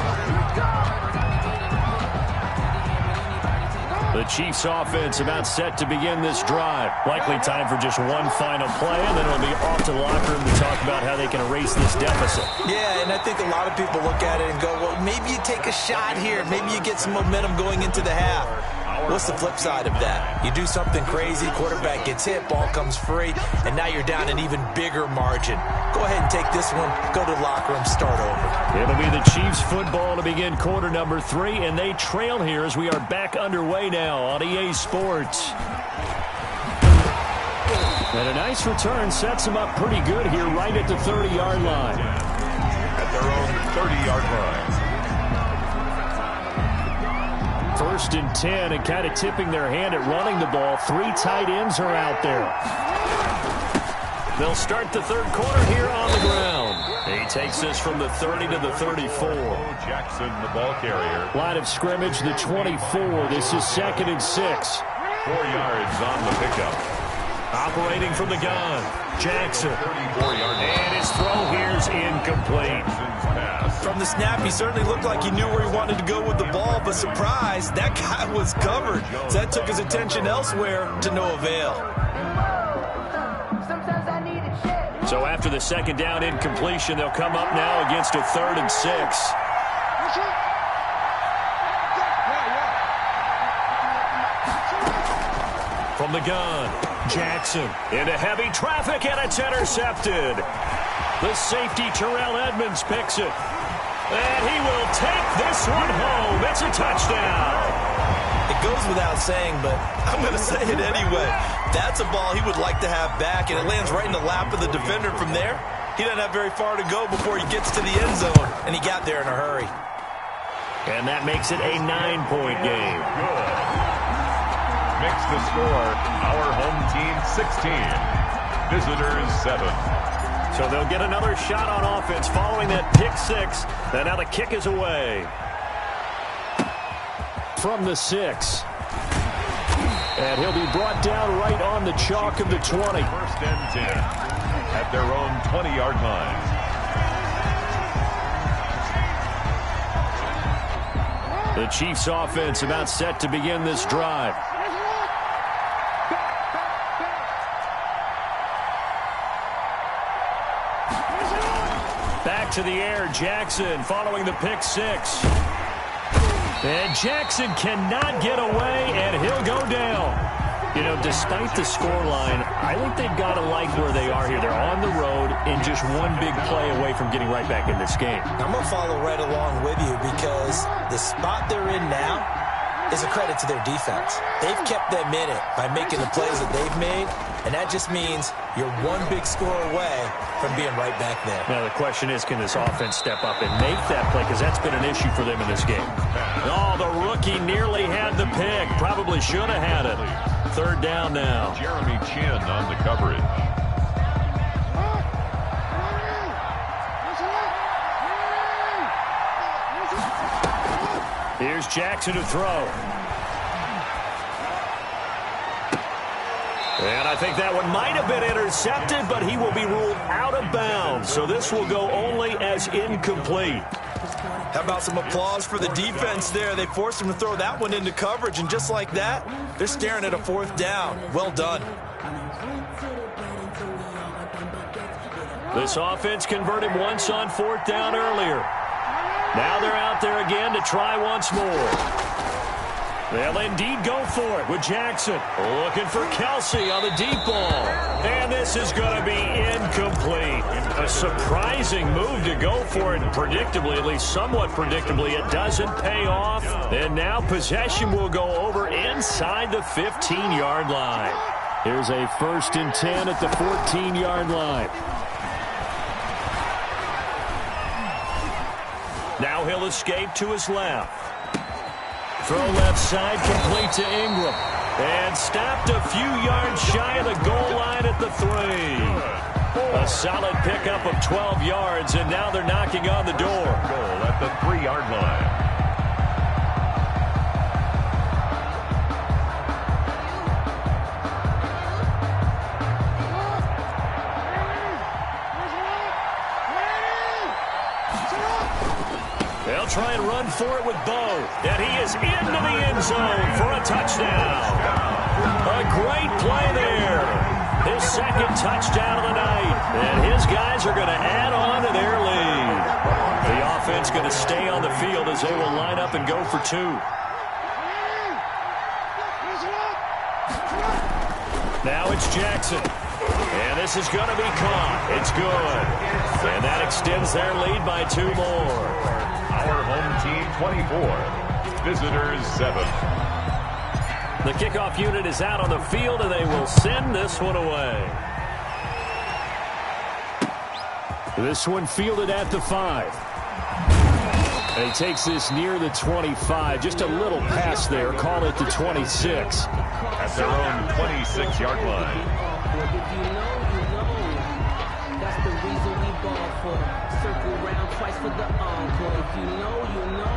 S1: The Chiefs offense about set to begin this drive. Likely time for just one final play, and then it'll be off to the locker room to talk about how they can erase this deficit.
S4: Yeah, and I think a lot of people look at it and go, well, maybe you take a shot here. Maybe you get some momentum going into the half. What's the flip side of that? You do something crazy, quarterback gets hit, ball comes free, and now you're down an even bigger margin. Go ahead and take this one, go to the locker room, start over.
S1: It'll be the Chiefs football to begin quarter number 3, and they trail here as we are back underway now on EA Sports. And a nice return sets them up pretty good here right at the 30-yard line.
S2: At their own 30-yard line.
S1: 1st and 10, and kind of tipping their hand at running the ball. 3 tight ends are out there. They'll start the 3rd quarter here on the ground. He takes this from the 30 to the 34.
S2: Jackson, the ball carrier.
S1: Line of scrimmage, the 24. This is 2nd and 6.
S2: 4 yards on the pickup.
S1: Operating from the gun, Jackson.
S2: 34-yard line.
S1: And his throw here's incomplete.
S4: From the snap, he certainly looked like he knew where he wanted to go with the ball, but surprise, that guy was covered. So that took his attention elsewhere to no avail.
S1: So after the 2nd down incompletion, they'll come up now against a 3rd and 6. From the gun, Jackson into heavy traffic, and it's intercepted. The safety, Terrell Edmonds, picks it. And he will take this one home. It's a touchdown.
S4: It goes without saying, but I'm going to say it anyway. That's a ball he would like to have back, and it lands right in the lap of the defender from there. He doesn't have very far to go before he gets to the end zone, and he got there in a hurry.
S1: And that makes it a 9-point game.
S2: Good. Makes the score our home team 16. Visitors 7.
S1: So they'll get another shot on offense following that pick 6. And now the kick is away. From the 6. And he'll be brought down right on the chalk of the 20.
S2: 1st and 10 at their own 20-yard line.
S1: The Chiefs offense about set to begin this drive. Back to the air, Jackson following the pick 6. And Jackson cannot get away, and he'll go down. You know, despite the scoreline, I think they've got to like where they are here. They're on the road and just one big play away from getting right back in this game.
S3: I'm going to follow right along with you because the spot they're in now is a credit to their defense. They've kept them in it by making the plays that they've made, and that just means you're one big score away from being right back there.
S1: Now, the question is, can this offense step up and make that play? Because that's been an issue for them in this game. Oh, the rookie nearly had the pick. Probably should have had it. third down now.
S2: Jeremy Chin on the coverage.
S1: Here's Jackson to throw. And I think that one might have been intercepted, but he will be ruled out of bounds. So this will go only as incomplete.
S4: How about some applause for the defense there? They forced him to throw that one into coverage, and just like that, they're staring at a fourth down. Well done.
S1: This offense converted once on fourth down earlier. Now they're out there again to try once more. They'll indeed go for it with Jackson. Looking for Kelsey on the deep ball. And this is going to be incomplete. A surprising move to go for it. Predictably, at least somewhat predictably, it doesn't pay off. And now possession will go over inside the 15-yard line. Here's a 1st and 10 at the 14-yard line. Now he'll escape to his left. Throw left side, complete to Ingram. And stopped a few yards shy of the goal line at the 3. A solid pickup of 12 yards, and now they're knocking on the door.
S2: Goal at the 3-yard line.
S1: They'll try and run for it with Bo. And he is into the end zone for a touchdown. A great play there. His second touchdown of the night. And his guys are going to add on to their lead. The offense going to stay on the field as they will line up and go for 2. Now it's Jackson. And this is going to be caught. It's good. And that extends their lead by 2 more.
S2: Our home team 24, visitors 7.
S1: The kickoff unit is out on the field, and they will send this one away. This one fielded at the 5. And he takes this near the 25. Just a little pass there. Call it the 26.
S2: At their own 26-yard line.
S5: If you know. That's the reason we ball for. Circle round twice for the encore. If you know, you know.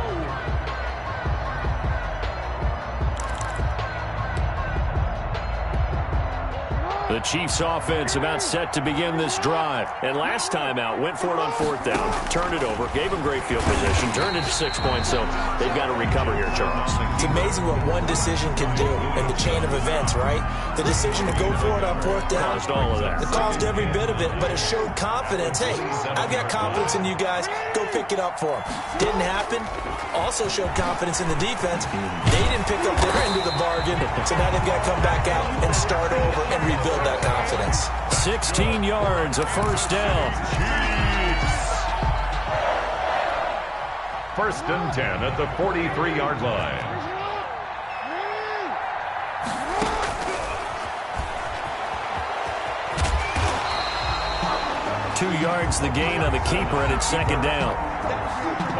S1: The Chiefs offense about set to begin this drive. And last time out, went for it on 4th down, turned it over, gave them great field position, turned it to 6 points, so they've got to recover here, Charles.
S3: It's amazing what one decision can do in the chain of events, right? The decision to go for it on 4th down.
S1: Caused all of that.
S3: It caused every bit of it, but it showed confidence. Hey, I've got confidence in you guys. Go pick it up for them. Didn't happen. Also showed confidence in the defense. They didn't pick up their end of the bargain, so now they've got to come back out and start over and rebuild that confidence.
S1: 16 yards, a 1st down.
S2: First and 10 at the 43-yard line.
S1: Two yards the gain on the keeper, and it's 2nd down.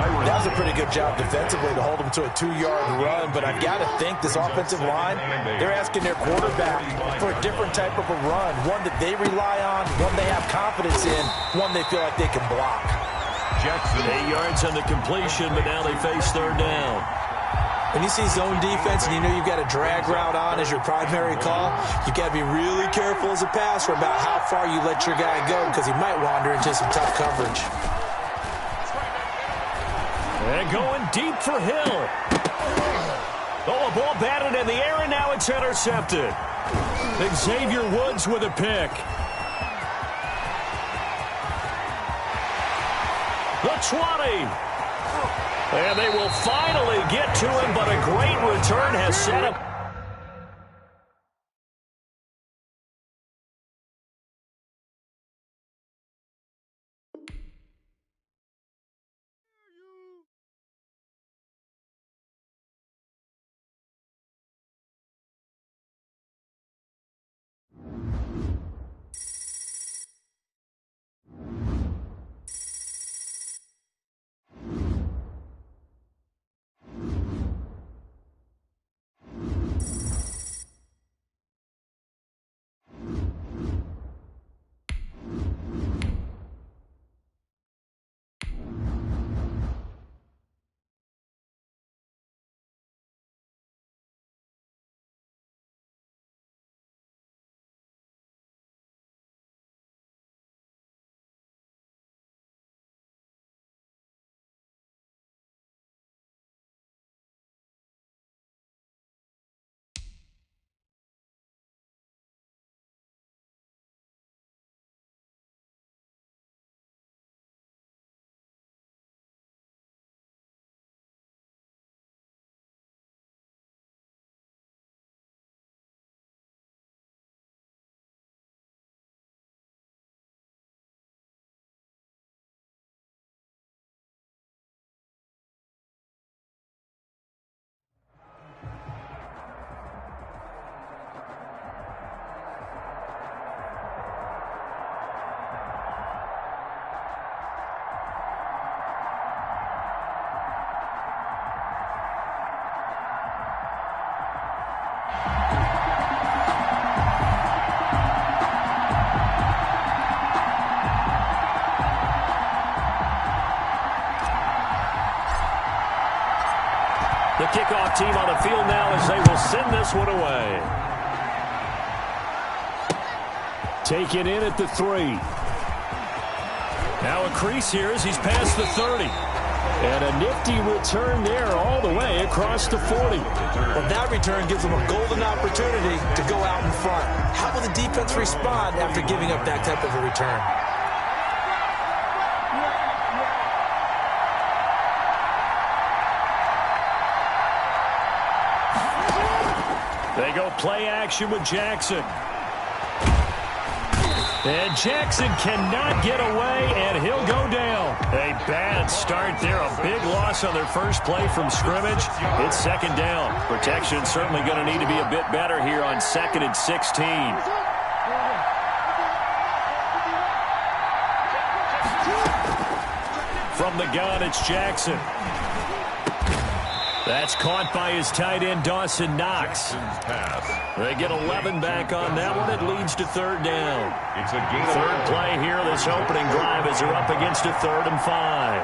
S3: That was a pretty good job defensively to hold them to a 2-yard run, but I've got to think this offensive line, they're asking their quarterback for a different type of a run, one that they rely on, one they have confidence in, one they feel like they can block.
S2: Jackson.
S1: 8 yards on the completion, but now they face 3rd down.
S3: When you see zone defense and you know you've got a drag route on as your primary call, you've got to be really careful as a passer about how far you let your guy go because he might wander into some tough coverage.
S1: And going deep for Hill. Oh, a ball batted in the air, and now it's intercepted. Xavier Woods with a pick. The 20. And they will finally get to him, but a great return has set up. kickoff team on the field now as they will send this one away. Taken in at the 3. Now a crease here as he's past the 30. And a nifty return there all the way across the 40.
S3: Well, that return gives them a golden opportunity to go out in front. How will the defense respond after giving up that type of a return?
S1: They go play action with Jackson. And Jackson cannot get away, and he'll go down. A bad start there. A big loss on their first play from scrimmage. It's second down. Protection certainly going to need to be a bit better here on 2nd and 16. From the gun, it's Jackson. That's caught by his tight end, Dawson Knox. They get 11 back on that one. It leads to third down.
S2: It's a gain of
S1: Third play here, this opening drive as they're up against a 3rd and 5.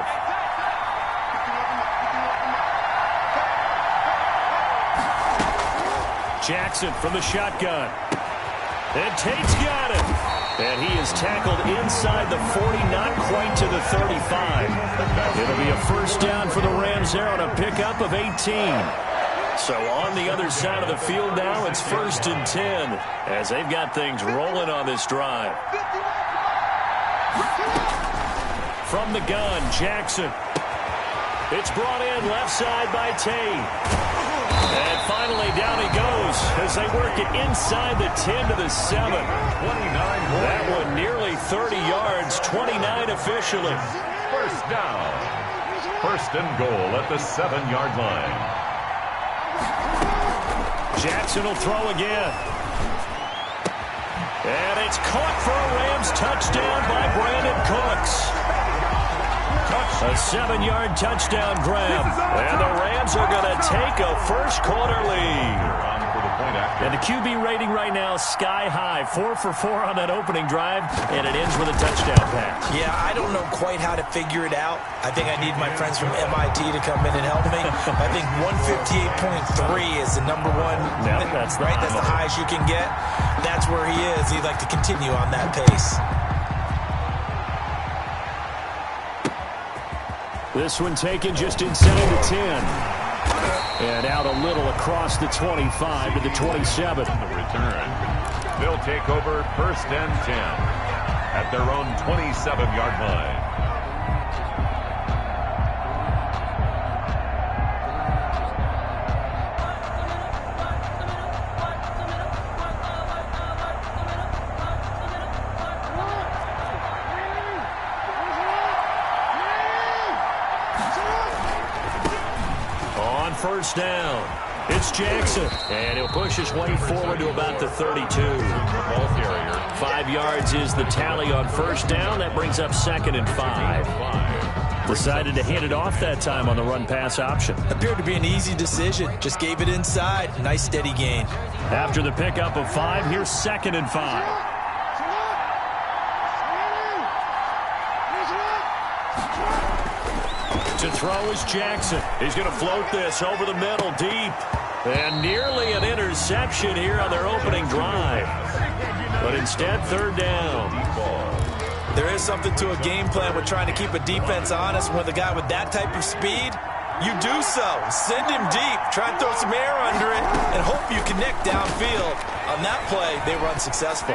S1: Jackson from the shotgun. And Tate's got it. And he is tackled inside the 40, not quite to the 35. It'll be a first down for the Rams there on a pickup of 18. So on the other side of the field now, it's 1st and 10 as they've got things rolling on this drive. From the gun, Jackson. It's brought in left side by Tate. And finally down he goes as they work it inside the 10 to the 7.
S2: 29.
S1: That one nearly 30 yards, 29 officially.
S2: First down. 1st and goal at the 7-yard line.
S1: Jackson will throw again. And it's caught for a Rams touchdown by Brandon Cooks. A 7-yard touchdown grab. And the Rams are going to take a first-quarter lead. And the QB rating right now is sky high. 4 for 4 on that opening drive, and it ends with a touchdown pass.
S3: Yeah, I don't know quite how to figure it out. I think I need my friends from MIT to come in and help me. I think 158.3 is the number one.
S1: Yeah, that's
S3: right. That's the highest you can get. That's where he is. He'd like to continue on that pace.
S1: This one taken just inside the 10. And out a little across the 25 to the 27.
S2: On the return, they'll take over 1st and 10 at their own 27-yard line.
S1: First down. It's Jackson. And he'll push his way forward to about the 32. 5 yards is the tally on first down. That brings up 2nd and 5. Decided to hand it off that time on the run-pass option.
S3: Appeared to be an easy decision. Just gave it inside. Nice steady gain.
S1: After the pickup of 5, here's 2nd and 5. To throw is Jackson. He's going to float this over the middle deep. And nearly an interception here on their opening drive. But instead, 3rd down.
S3: There is something to a game plan with trying to keep a defense honest with a guy with that type of speed. You do so. Send him deep. Try and throw some air under it and hope you connect downfield. On that play, they were unsuccessful.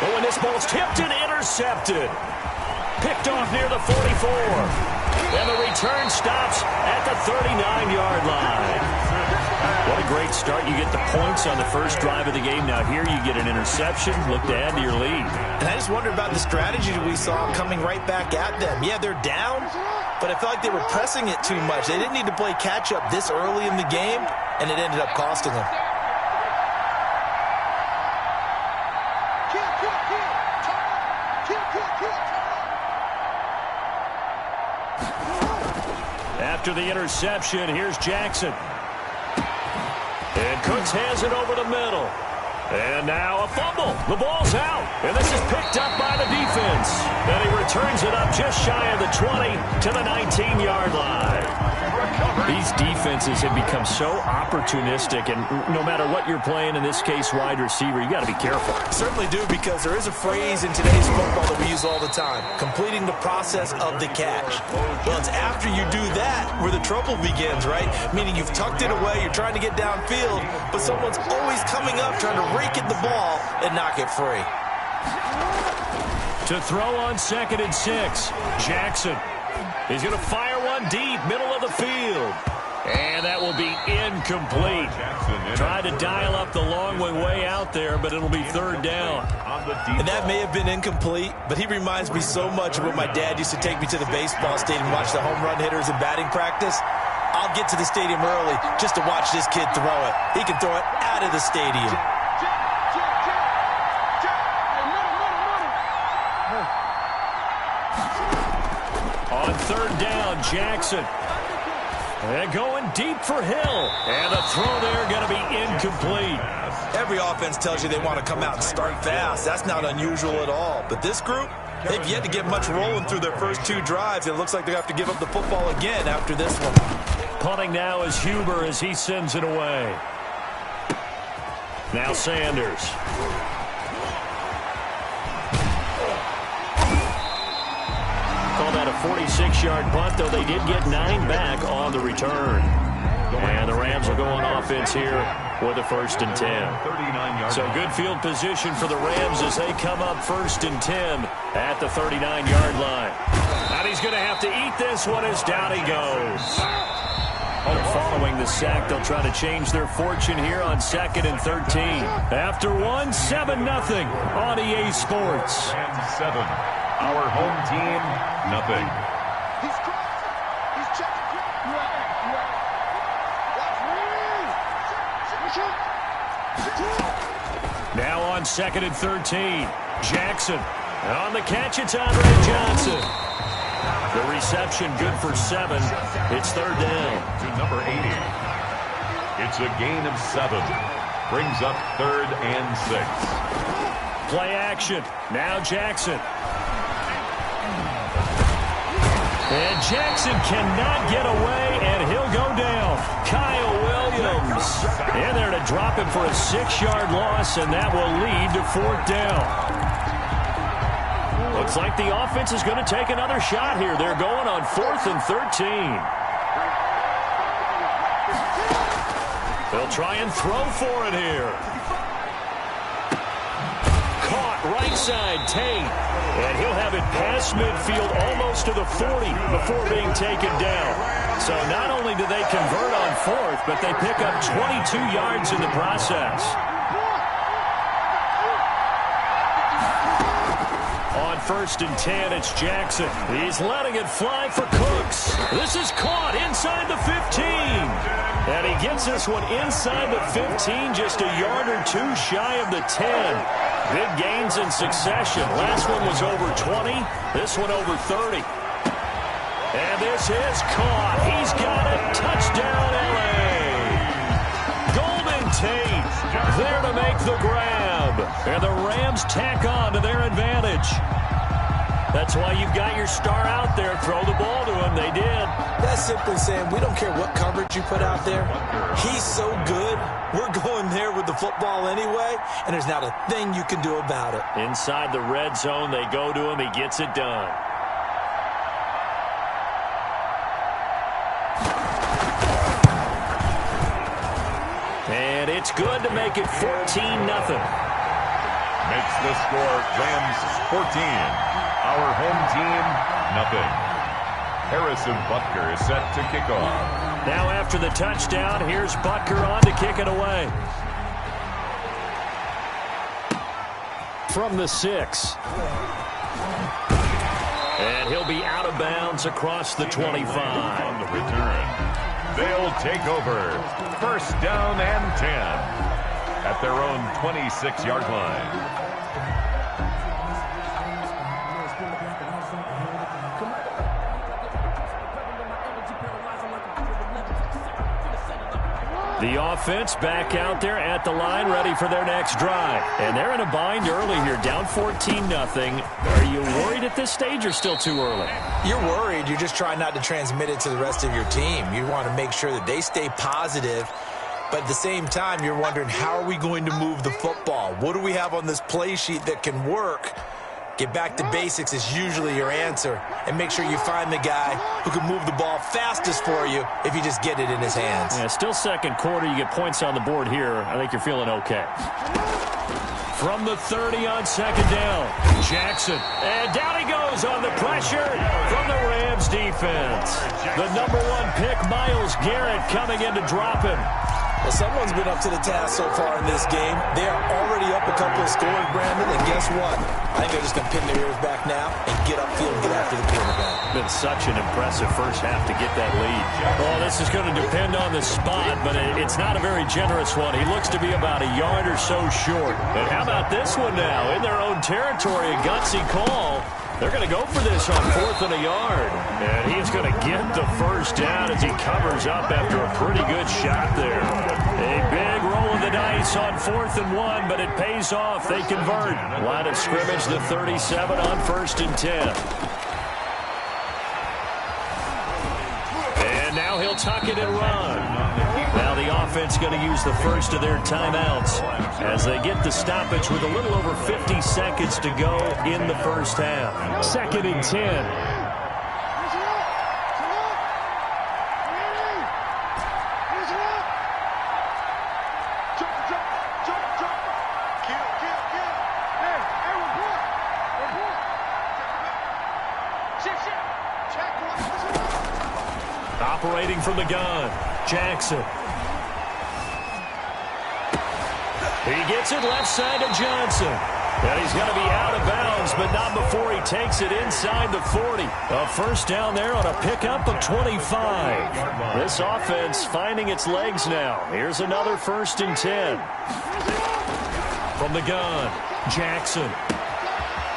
S1: Oh, and this ball's tipped and intercepted. Picked off near the 44. And the return stops at the 39-yard line. What a great start. You get the points on the first drive of the game. Now here you get an interception. Look to add to your lead.
S3: And I just wonder about the strategy that we saw coming right back at them. Yeah, they're down, but I felt like they were pressing it too much. They didn't need to play catch-up this early in the game, and it ended up costing them.
S1: After the interception, here's Jackson. And Cooks has it over the middle. And now a fumble. The ball's out. And this is picked up by the defense. And he turns it up just shy of the 20 to the 19-yard line. These defenses have become so opportunistic, and no matter what you're playing, in this case wide receiver, you got to be careful.
S3: Certainly do, because there is a phrase in today's football that we use all the time: completing the process of the catch. Well, it's after you do that where the trouble begins, right? Meaning you've tucked it away, you're trying to get downfield, but someone's always coming up trying to rake at the ball and knock it free.
S1: To throw on 2nd and 6, Jackson. He's going to fire one deep, middle of the field. And that will be incomplete. Tried to dial up the long way out there, but it'll be 3rd down.
S3: And that may have been incomplete, but he reminds me so much of when my dad used to take me to the baseball stadium and watch the home run hitters in batting practice. I'll get to the stadium early just to watch this kid throw it. He can throw it out of the stadium.
S1: On 3rd down, Jackson. And going deep for Hill. And the throw there going to be incomplete.
S4: Every offense tells you they want to come out and start fast. That's not unusual at all. But this group, they've yet to get much rolling through their first 2 drives. It looks like they have to give up the football again after this one.
S1: Punting now is Huber as he sends it away. Now Sanders. Call that a 46-yard punt, though they did get 9 back on the return. And the Rams will go on offense here with a 1st and 10. So good field position for the Rams as they come up 1st and 10 at the 39-yard line. And he's going to have to eat this one as down he goes. Following the sack, they'll try to change their fortune here on 2nd and 13. After 7-0 on EA Sports.
S2: And 7. Our home team, nothing.
S6: He's crossing. He's checking.
S1: Now on 2nd and 13. Jackson. On the catch, it's Andre Johnson. The reception good for 7. It's 3rd down.
S2: To number 80. It's a gain of 7. Brings up 3rd and 6.
S1: Play action. Now Jackson. And Jackson cannot get away, and he'll go down. Kyle Williams in there to drop him for a 6-yard loss, and that will lead to 4th down. Looks like the offense is going to take another shot here. They're going on 4th and 13. They'll try and throw for it here. Caught right side, Tate. And he'll have it past midfield almost to the 40 before being taken down. So not only do they convert on 4th, but they pick up 22 yards in the process. On 1st and 10, it's Jackson. He's letting it fly for Cooks. This is caught inside the 15. And he gets this one inside the 15, just a yard or 2 shy of the 10. Big gains in succession. Last one was over 20. This one over 30. And this is caught. He's got it. Touchdown, L.A. Golden Tate there to make the grab. And the Rams tack on to their advantage. That's why you've got your star out there. Throw the ball to him. They did.
S3: That's simply saying we don't care what coverage you put out there. He's so good. We're going there with the football anyway, and there's not a thing you can do about it.
S1: Inside the red zone, they go to him. He gets it done. And it's good to make it 14-0.
S2: Makes the score Rams 14. Our home team, nothing. Harrison Butker is set to kick off.
S1: Now after the touchdown, here's Butker on to kick it away. From the 6. And he'll be out of bounds across the 25.
S2: On the return, they'll take over. 1st down and 10 at their own 26-yard line.
S1: The offense back out there at the line, ready for their next drive. And they're in a bind early here, down 14-0. Are you worried at this stage or still too early?
S3: You're worried. You're just trying not to transmit it to the rest of your team. You want to make sure that they stay positive. But at the same time, you're wondering, how are we going to move the football? What do we have on this play sheet that can work? Get back to basics is usually your answer. And make sure you find the guy who can move the ball fastest for you if you just get it in his hands.
S1: Yeah, still second quarter. You get points on the board here. I think you're feeling okay. From the 30 on second down, Jackson. And down he goes on the pressure from the Rams defense. The number 1 pick, Myles Garrett, coming in to drop him.
S3: Well, someone's been up to the task so far in this game. They are already up a couple of scores, Brandon, and guess what? I think they're just going to pin their ears back now and get upfield and get after the quarterback.
S1: Been such an impressive first half to get that lead. Well, this is going to depend on the spot, but it's not a very generous one. He looks to be about a yard or so short. And how about this one now? In their own territory, a gutsy call. They're going to go for this on 4th and a yard. And he's going to get the first down as he covers up after a pretty good shot there. A big roll of the dice on 4th and 1, but it pays off. They convert. Line of scrimmage, the 37 on 1st and 10. And now he'll tuck it and run. Now the offense going to use the first of their timeouts as they get the stoppage with a little over 50 seconds to go in the first half. 2nd and 10. Operating from the gun, Jackson. He gets it left side to Johnson. And he's going to be out of bounds, but not before he takes it inside the 40. A first down there on a pickup of 25. This offense finding its legs now. Here's another 1st and 10. From the gun, Jackson.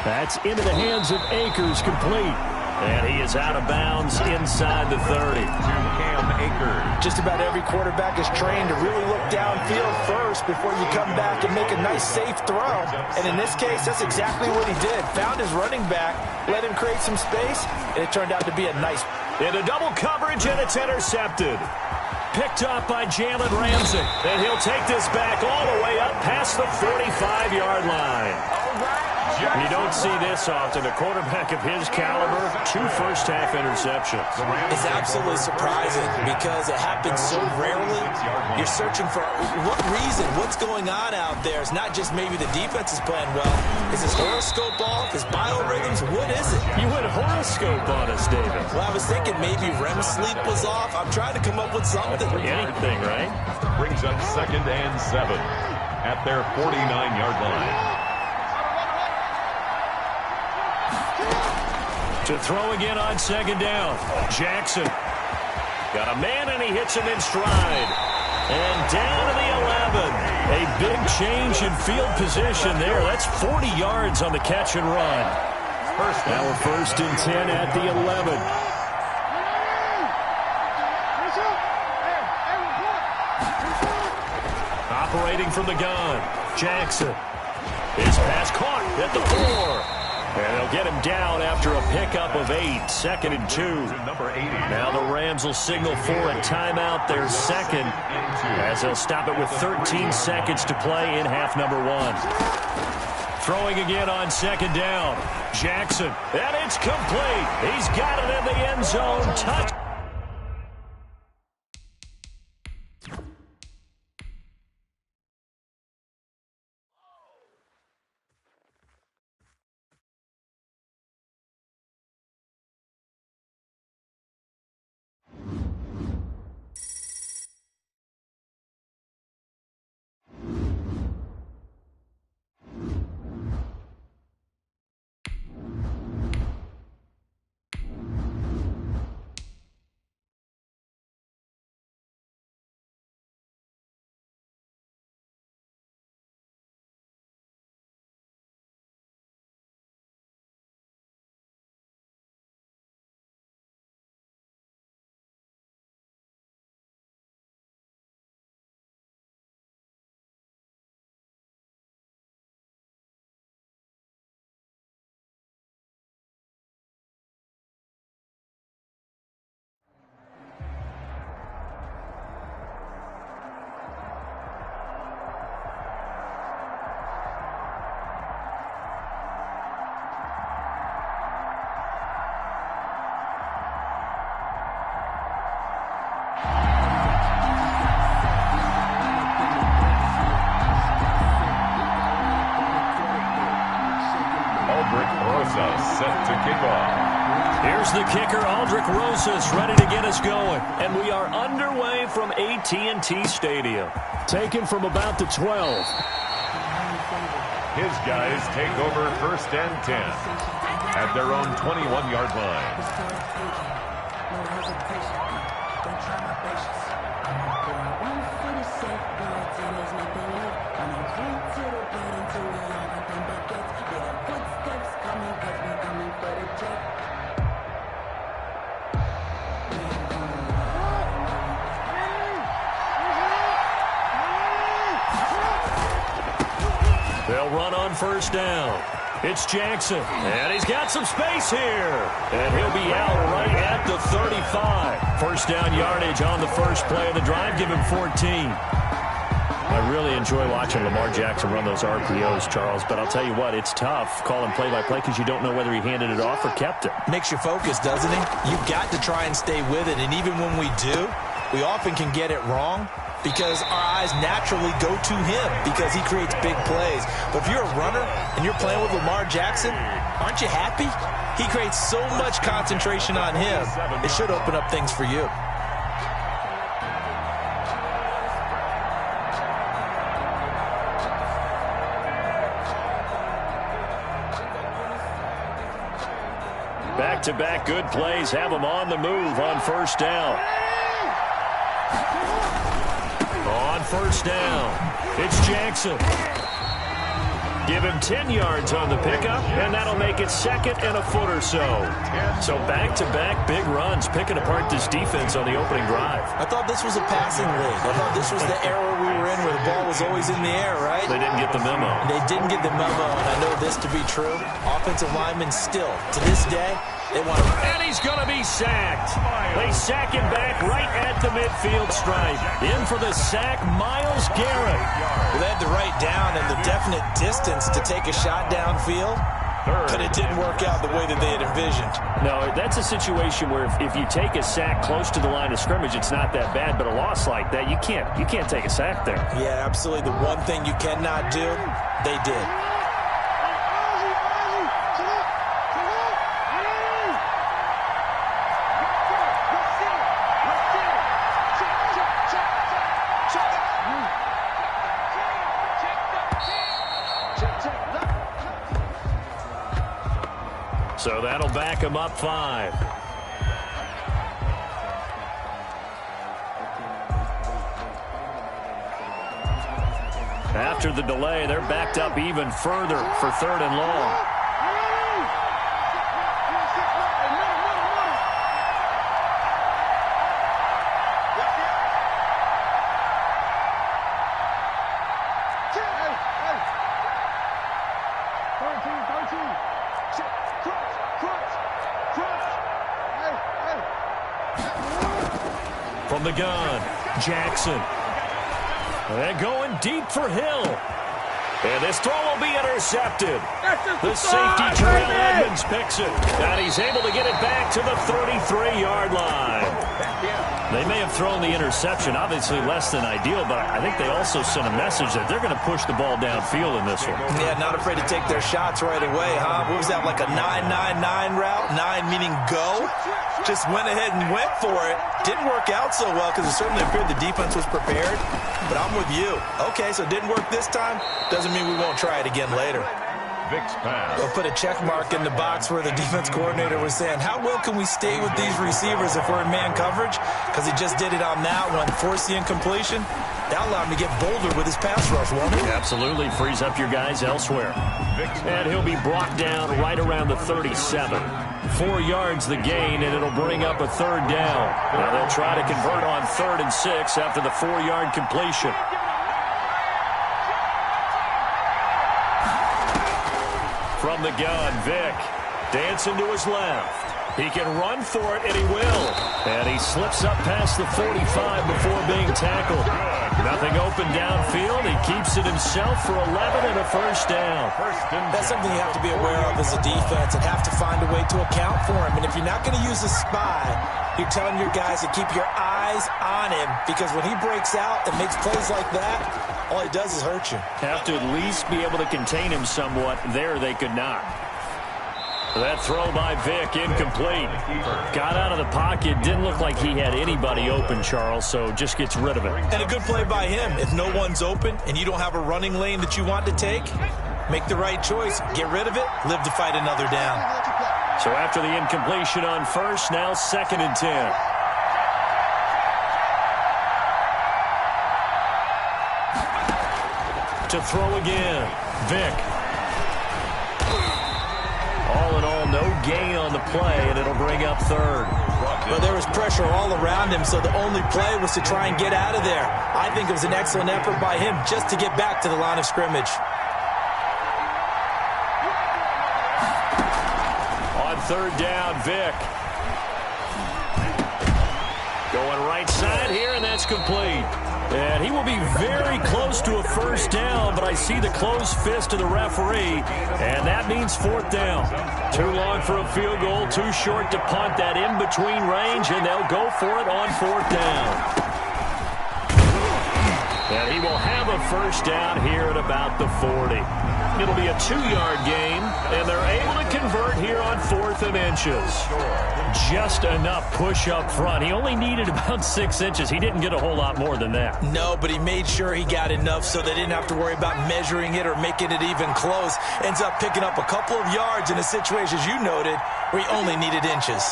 S1: That's into the hands of Akers, complete. And he is out of bounds inside the 30.
S2: Cam Akers.
S3: Just about every quarterback is trained to really look downfield first before you come back and make a nice, safe throw. And in this case, that's exactly what he did. Found his running back, let him create some space, and it turned out to be a nice.
S1: In a double coverage, and it's intercepted. Picked up by Jalen Ramsey. And he'll take this back all the way up past the 45-yard line. You don't see this often. A quarterback of his caliber, 2 first-half interceptions.
S3: It's absolutely surprising because it happens so rarely. You're searching for what reason, what's going on out there. It's not just maybe the defense is playing well. Is his horoscope off? His biorhythms? What is it?
S1: You went horoscope on us, David.
S3: Well, I was thinking maybe REM sleep was off. I'm trying to come up with something.
S1: Anything, right?
S2: Brings up 2nd and 7 at their 49-yard line.
S1: To throw again on 2nd down. Jackson. Got a man, and he hits him in stride. And down to the 11. A big change in field position there. That's 40 yards on the catch and run. Now we're 1st and 10 at the 11. Operating from the gun. Jackson. His pass caught at the 4. And they'll get him down after a pickup of 8. 2nd and 2. Now the Rams will signal for a timeout, their second, as they'll stop it with 13 seconds to play in half number 1. Throwing again on 2nd down. Jackson. And it's complete. He's got it in the end zone. Touch.
S2: Aldrick Rosas set to kick off.
S1: Here's the kicker, Aldrick Rosas, ready to get us going. And we are underway from AT&T Stadium. Taken from about the 12.
S2: His guys take over 1st and 10 at their own 21-yard line.
S1: They'll run on 1st down. It's Jackson, and he's got some space here. And he'll be out right at the 35. 1st down yardage on the first play of the drive. Give him 14. I really enjoy watching Lamar Jackson run those RPOs, Charles, but I'll tell you what, it's tough calling play-by-play because you don't know whether he handed it off or kept it.
S3: Makes you focus, doesn't it? You've got to try and stay with it, and even when we do, we often can get it wrong because our eyes naturally go to him because he creates big plays. But if you're a runner and you're playing with Lamar Jackson, aren't you happy? He creates so much concentration on him. It should open up things for you.
S1: Back-to-back good plays have him on the move on 1st down. On 1st down, it's Jackson. Give him 10 yards on the pickup, and that'll make it 2nd and a foot or so. So back-to-back big runs, picking apart this defense on the opening drive.
S3: I thought this was a passing league. I thought this was the era we were in where the ball was always in the air, right?
S1: They didn't get the memo.
S3: They didn't get the memo, and I know this to be true. Offensive linemen still, to this day, they want to...
S1: And he's going to be sacked. They sack him back right at the midfield stripe. In for the sack, Myles Garrett.
S3: Well, they had the right down and the definite distance to take a shot downfield, but it didn't work out the way that they had envisioned.
S1: No, that's a situation where if you take a sack close to the line of scrimmage, it's not that bad, but a loss like that, you can't take a sack there.
S3: Yeah, absolutely. The one thing you cannot do, they did.
S1: So that'll back him up 5. After the delay, they're backed up even further for 3rd and long. From the gun, Jackson. And going deep for Hill. And this throw will be intercepted. The safety, Terrell Edmonds, picks it. And he's able to get it back to the 33-yard line. They may have thrown the interception, obviously less than ideal, but I think they also sent a message that they're going to push the ball downfield in this one.
S3: Yeah, not afraid to take their shots right away, huh? What was that, like a 9-9-9 route? 9 meaning go? Just went ahead and went for it. Didn't work out so well because it certainly appeared the defense was prepared. But I'm with you. Okay, so it didn't work this time. Doesn't mean we won't try it again later.
S2: Vic's pass.
S3: We'll put a check mark in the box where the defense coordinator was saying, how well can we stay with these receivers if we're in man coverage? Because he just did it on that one. Force the incompletion. That allowed him to get bolder with his pass rush, won't it?
S1: Absolutely. Frees up your guys elsewhere. And he'll be brought down right around the 37. 4 yards the gain, and it'll bring up a 3rd down. Now they'll try to convert on 3rd and 6 after the 4-yard completion. From the gun, Vic dancing to his left. He can run for it, and he will. And he slips up past the 45 before being tackled. Nothing open downfield. He keeps it himself for 11 and a 1st down.
S3: That's something you have to be aware of as a defense and have to find a way to account for him. And if you're not going to use a spy, you're telling your guys to keep your eyes on him, because when he breaks out and makes plays like that, all he does is hurt you.
S1: Have to at least be able to contain him somewhat. There they could not. That throw by Vick, incomplete. Got out of the pocket. Didn't look like he had anybody open, Charles, so just gets rid of it.
S4: And a good play by him. If no one's open and you don't have a running lane that you want to take, make the right choice. Get rid of it. Live to fight another down.
S1: So after the incompletion on first, now 2nd and 10. To throw again. Vick. All in all, no gain on the play, and it'll bring up 3rd.
S3: Well, there was pressure all around him, so the only play was to try and get out of there. I think it was an excellent effort by him just to get back to the line of scrimmage.
S1: On 3rd down, Vick. Going right side here, and that's complete. And he will be very close to a 1st down, but I see the closed fist of the referee, and that means 4th down. Too long for a field goal, too short to punt. That in-between range, and they'll go for it on 4th down. And he will have a 1st down here at about the 40. It'll be a 2-yard gain, and they're able to convert here on 4th and inches. Just enough push up front. He only needed about 6 inches. He didn't get a whole lot more than that.
S3: No, but he made sure he got enough so they didn't have to worry about measuring it or making it even close. Ends up picking up a couple of yards in a situation, as you noted, where he only needed inches.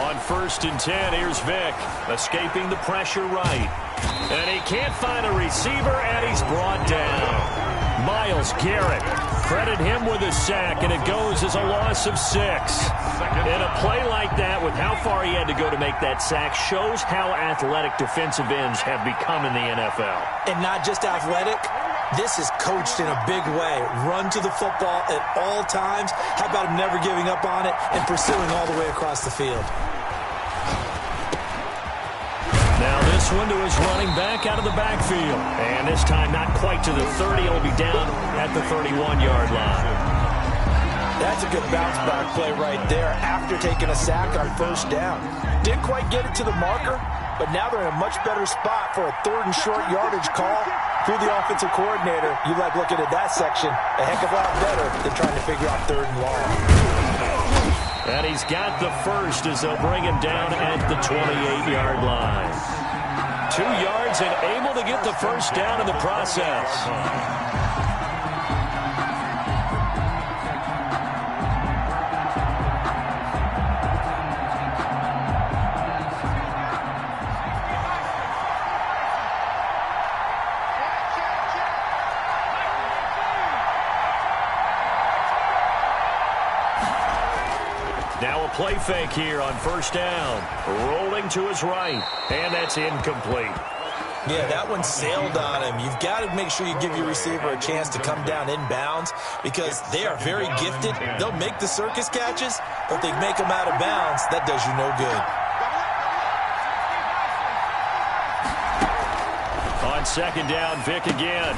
S1: On 1st and 10, here's Vick, escaping the pressure right. And he can't find a receiver, and he's brought down. Myles Garrett, credit him with a sack, and it goes as a loss of 6. And a play like that, with how far he had to go to make that sack, shows how athletic defensive ends have become in the NFL.
S3: And not just athletic. This is coached in a big way. Run to the football at all times. How about him never giving up on it and pursuing all the way across the field?
S1: Now this one to his running back out of the backfield. And this time not quite to the 30. It'll be down at the 31-yard line.
S3: That's a good bounce back play right there after taking a sack on 1st down. Didn't quite get it to the marker, but now they're in a much better spot for a 3rd and short yardage call. Through the offensive coordinator, you like looking at that section a heck of a lot better than trying to figure out 3rd and long.
S1: And he's got the 1st as they'll bring him down at the 28-yard line. 2 yards and able to get the 1st down in the process. Now a play fake here on 1st down. Rolling to his right, and that's incomplete.
S3: Yeah, that one sailed on him. You've got to make sure you give your receiver a chance to come down inbounds because they are very gifted. They'll make the circus catches, but if they make them out of bounds, that does you no good.
S1: On 2nd down, Vick again.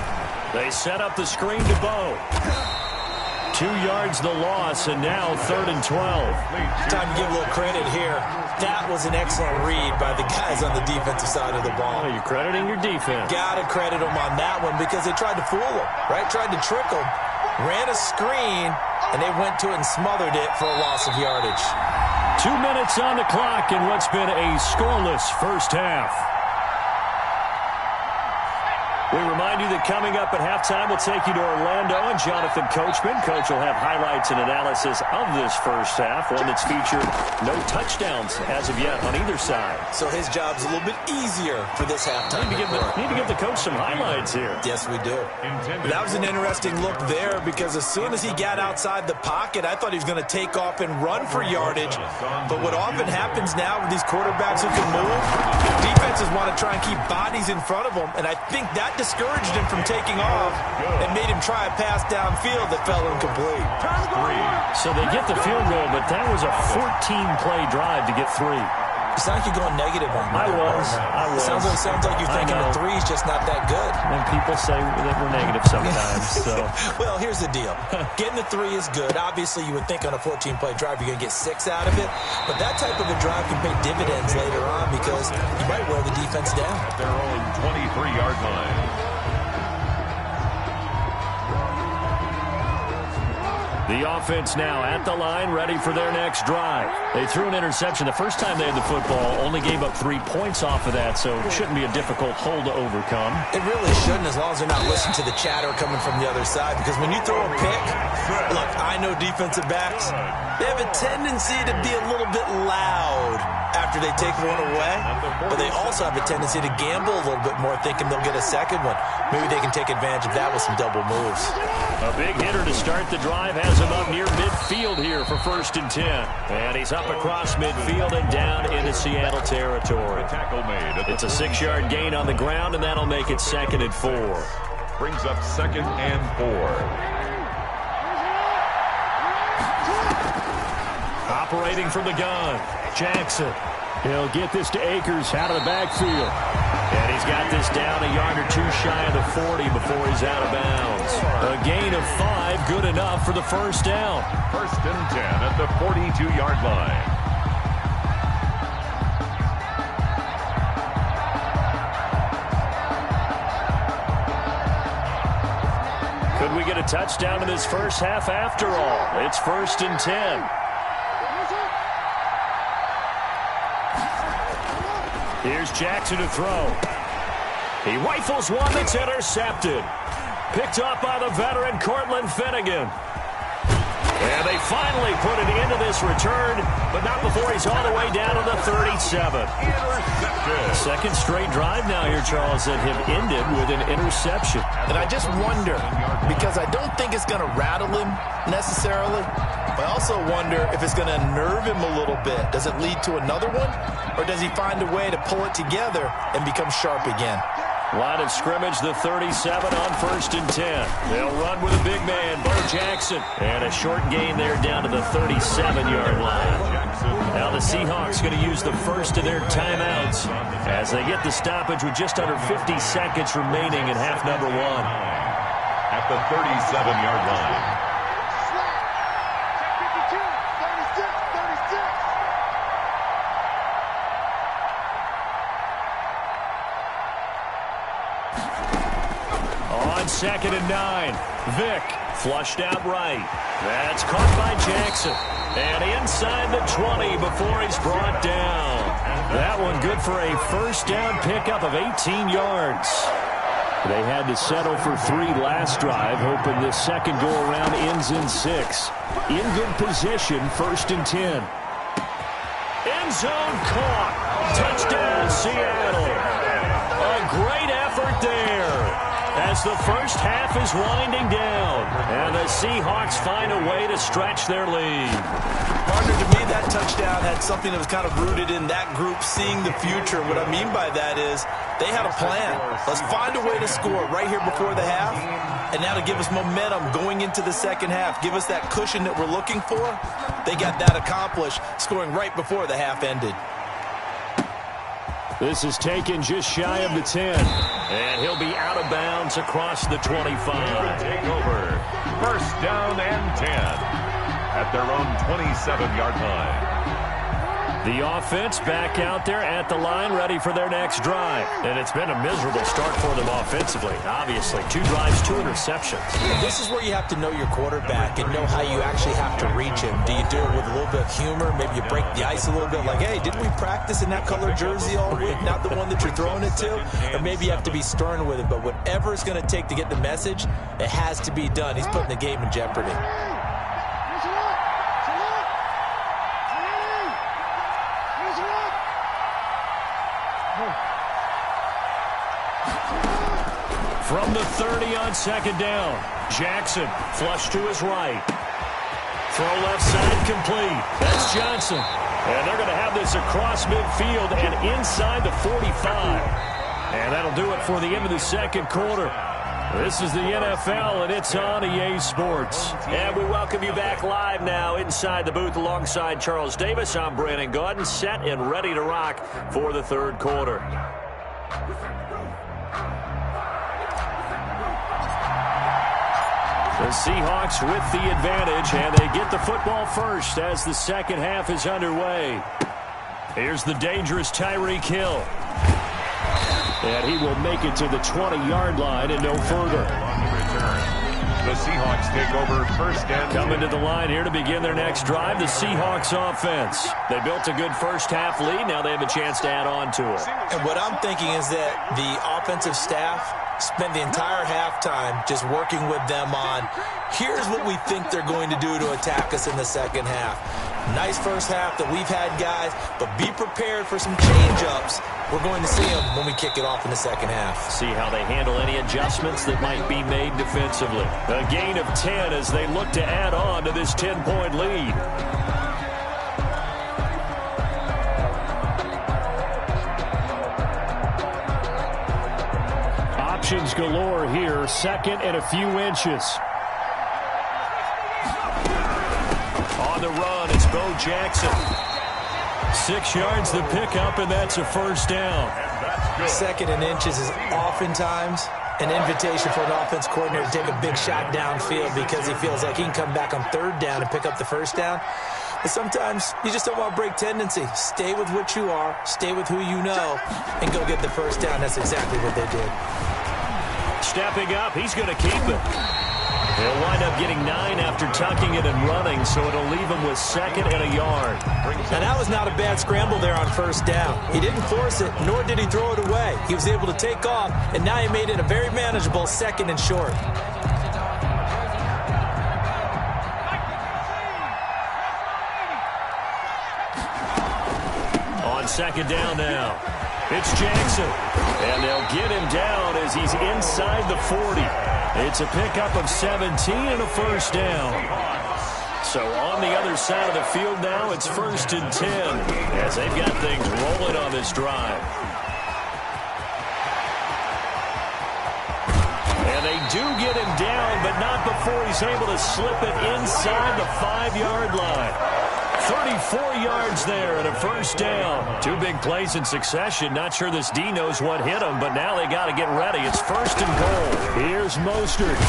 S1: They set up the screen to Bo. 2 yards the loss, and now 3rd and 12.
S3: Time to give a little credit here. That was an excellent read by the guys on the defensive side of the ball.
S1: Oh, you're crediting your defense.
S3: Got to credit them on that one because they tried to fool them, right? Tried to trick them, ran a screen, and they went to it and smothered it for a loss of yardage.
S1: 2 minutes on the clock in what's been a scoreless first half. We remind you that coming up at halftime, we'll take you to Orlando and Jonathan Coachman. Coach will have highlights and analysis of this first half, one that's featured no touchdowns as of yet on either side.
S3: So his job's a little bit easier for this halftime.
S1: Need to give the coach some highlights here.
S3: Yes, we do. That was an interesting look there because as soon as he got outside the pocket, I thought he was going to take off and run for yardage. But what often happens now with these quarterbacks who can move, defenses want to try and keep bodies in front of them, and I think that discouraged him from taking off and made him try a pass downfield that fell incomplete.
S1: So they get the field goal, but that was a 14-play drive to get 3.
S3: It's not like you're going negative on me.
S1: I was.
S3: Sounds like you're thinking the 3's just not that good.
S1: And people say that we're negative sometimes. So.
S3: Well, here's the deal. Getting the 3 is good. Obviously, you would think on a 14-play drive you're going to get 6 out of it. But that type of a drive can pay dividends later on because you might wear the defense down.
S2: At their own 23-yard line.
S1: The offense now at the line, ready for their next drive. They threw an interception the first time they had the football, only gave up 3 points off of that, so it shouldn't be a difficult hole to overcome.
S3: It really shouldn't, as long as they're not listening to the chatter coming from the other side, because when you throw a pick, look, I know defensive backs, they have a tendency to be a little bit loud after they take one away, but they also have a tendency to gamble a little bit more, thinking they'll get a second one. Maybe they can take advantage of that with some double moves.
S1: A big hitter to start the drive has him up near midfield here for 1st and 10. And he's up across midfield and down into Seattle territory.
S2: Tackle made.
S1: It's a 6-yard gain on the ground, and that'll make it 2nd and 4.
S2: Brings up 2nd and 4.
S1: Operating from the gun, Jackson. He'll get this to Akers out of the backfield. And he's got this down a yard or 2 shy of the 40 before he's out of bounds. A gain of 5, good enough for the 1st down.
S2: 1st and 10 at the 42-yard line.
S1: Could we get a touchdown in this first half after all? It's 1st and 10. Here's Jackson to throw. He rifles one that's intercepted. Picked up by the veteran Cortland Finnegan. And they finally put it into this return, but not before he's all the way down to the 37. Second straight drive now here, Charles, that have ended with an interception.
S4: And I just wonder, because I don't think it's going to rattle him necessarily, but I also wonder if it's going to nerve him a little bit. Does it lead to another one, or does he find a way to pull it together and become sharp again?
S1: Line of scrimmage, the 37 on 1st and 10. They'll run with a big man, Bo Jackson. And a short gain there down to the 37-yard line. Now the Seahawks going to use the first of their timeouts as they get the stoppage with just under 50 seconds remaining in half number 1.
S2: At the 37-yard line.
S1: On 2nd and 9, Vick flushed out right. That's caught by Jackson. And inside the 20 before he's brought down. That one good for a 1st down pickup of 18 yards. They had to settle for 3 last drive, hoping this second go-around ends in 6. In good position, 1st and 10. End zone caught. Touchdown, Seattle. A great effort there as the first half is winding down. And the Seahawks find a way to stretch their lead.
S4: Partner, to me, that touchdown had something that was kind of rooted in that group seeing the future. What I mean by that is they had a plan. Let's find a way to score right here before the half, and now to give us momentum going into the second half, give us that cushion that we're looking for. They got that accomplished, scoring right before the half ended.
S1: This is taken just shy of the 10. And he'll be out of bounds across the 25.
S2: Take over. 1st down and 10 at their own 27-yard line.
S1: The offense back out there at the line, ready for their next drive. And it's been a miserable start for them offensively, obviously. 2 drives, 2 interceptions.
S3: And this is where you have to know your quarterback and know how you actually have to reach him. Do you do it with a little bit of humor? Maybe you break the ice a little bit, like, hey, didn't we practice in that color jersey all week? Not the one that you're throwing it to? Or maybe you have to be stern with him. But whatever it's going to take to get the message, it has to be done. He's putting the game in jeopardy.
S1: From the 30 on 2nd down, Jackson flush to his right. Throw left side complete. That's Johnson. And they're going to have this across midfield and inside the 45. And that'll do it for the end of the second quarter. This is the NFL, and it's on EA Sports. And we welcome you back live now inside the booth alongside Charles Davis. I'm Brandon Gaudin, set and ready to rock for the third quarter. The Seahawks with the advantage, and they get the football first as the second half is underway. Here's the dangerous Tyreek Hill. And he will make it to the 20-yard line and no further.
S2: The Seahawks take over first and
S1: Coming to the line here to begin their next drive, the Seahawks offense. They built a good first-half lead. Now they have a chance to add on to it.
S3: And what I'm thinking is that the offensive staff spent the entire halftime just working with them on, here's what we think they're going to do to attack us in the second half. Nice first half that we've had, guys, but be prepared for some change-ups. We're going to see them when we kick it off in the second half.
S1: See how they handle any adjustments that might be made defensively. A gain of 10 as they look to add on to this 10-point lead. Options galore here. Second and a few inches. On the run, it's Bo Jackson. 6 yards the pickup, and that's a first down.
S3: Second and inches is oftentimes an invitation for an offense coordinator to take a big shot downfield because he feels like he can come back on third down and pick up the first down. But sometimes you just don't want to break tendency. Stay with what you are, stay with who you know, and go get the first down. That's exactly what they did.
S1: Stepping up, he's going to keep it. He'll wind up getting 9 after tucking it and running, so it'll leave him with second and a yard.
S3: Now, that was not a bad scramble there on first down. He didn't force it, nor did he throw it away. He was able to take off, and now he made it a very manageable second and short.
S1: On second down now, it's Jackson. And they'll get him down as he's inside the 40. It's a pickup of 17 and a first down. So on the other side of the field now, it's first and 10 as they've got things rolling on this drive. And they do get him down, but not before he's able to slip it inside the 5-yard line. 34 yards there and a first down. 2 big plays in succession. Not sure this D knows what hit him, but now they got to get ready. It's first and goal. Here's Mostert.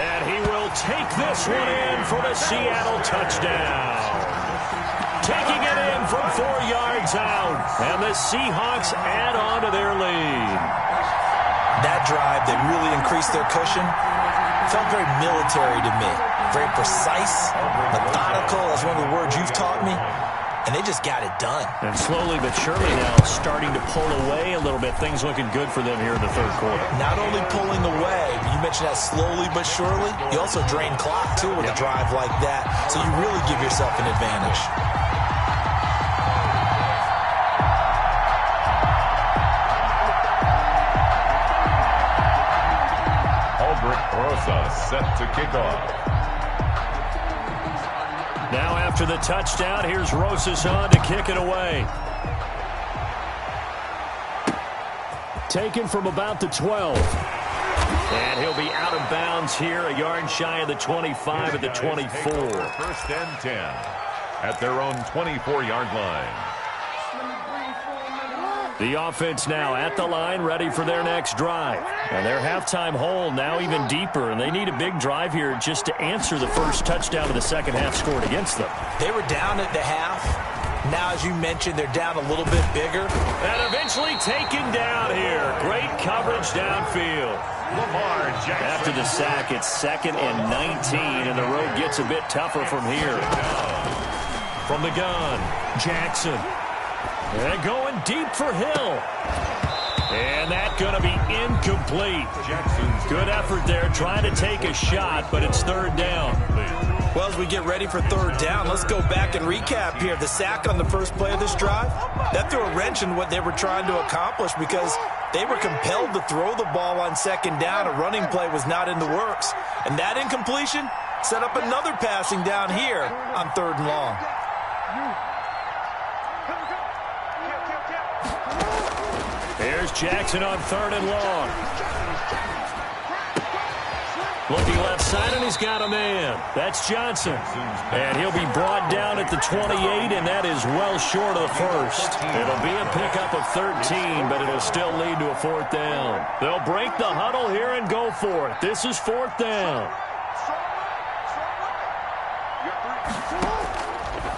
S1: And he will take this one in for the Seattle touchdown. Taking it in from 4 yards out. And the Seahawks add on to their lead.
S3: That drive that really increased their cushion felt very military to me. Very precise, methodical, that's one of the words you've taught me, and they just got it done.
S1: And slowly but surely now starting to pull away a little bit. Things looking good for them here in the third quarter.
S3: Not only pulling away, you mentioned that slowly but surely, you also drain clock, too, with a drive like that, so you really give yourself an advantage.
S2: Rosa set to kick off.
S1: Now after the touchdown, here's Rosas on to kick it away. Taken from about the 12. And he'll be out of bounds here, a yard shy of the 25 at the 24.
S2: First and 10 at their own 24-yard line.
S1: The offense now at the line, ready for their next drive. And their halftime hole now even deeper, and they need a big drive here just to answer the first touchdown of the second half scored against them.
S3: They were down at the half. Now, as you mentioned, they're down a little bit bigger.
S1: And eventually taken down here. Great coverage downfield.
S2: Lamar Jackson.
S1: After the sack, it's second and 19, and the road gets a bit tougher from here. From the gun, Jackson. And going deep for Hill. And that's going to be incomplete. Good effort there, trying to take a shot, but it's third down.
S4: Well, as we get ready for third down, let's go back and recap here. The sack on the first play of this drive, that threw a wrench in what they were trying to accomplish because they were compelled to throw the ball on second down. A running play was not in the works. And that incompletion set up another passing down here on third and long.
S1: Here's Jackson on third and long. Looking left side, and he's got a man. That's Johnson. And he'll be brought down at the 28, and that is well short of the first. It'll be a pickup of 13, but it'll still lead to a fourth down. They'll break the huddle here and go for it. This is fourth down.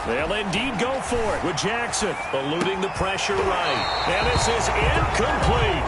S1: They'll indeed go for it with Jackson, eluding the pressure right. And this is incomplete.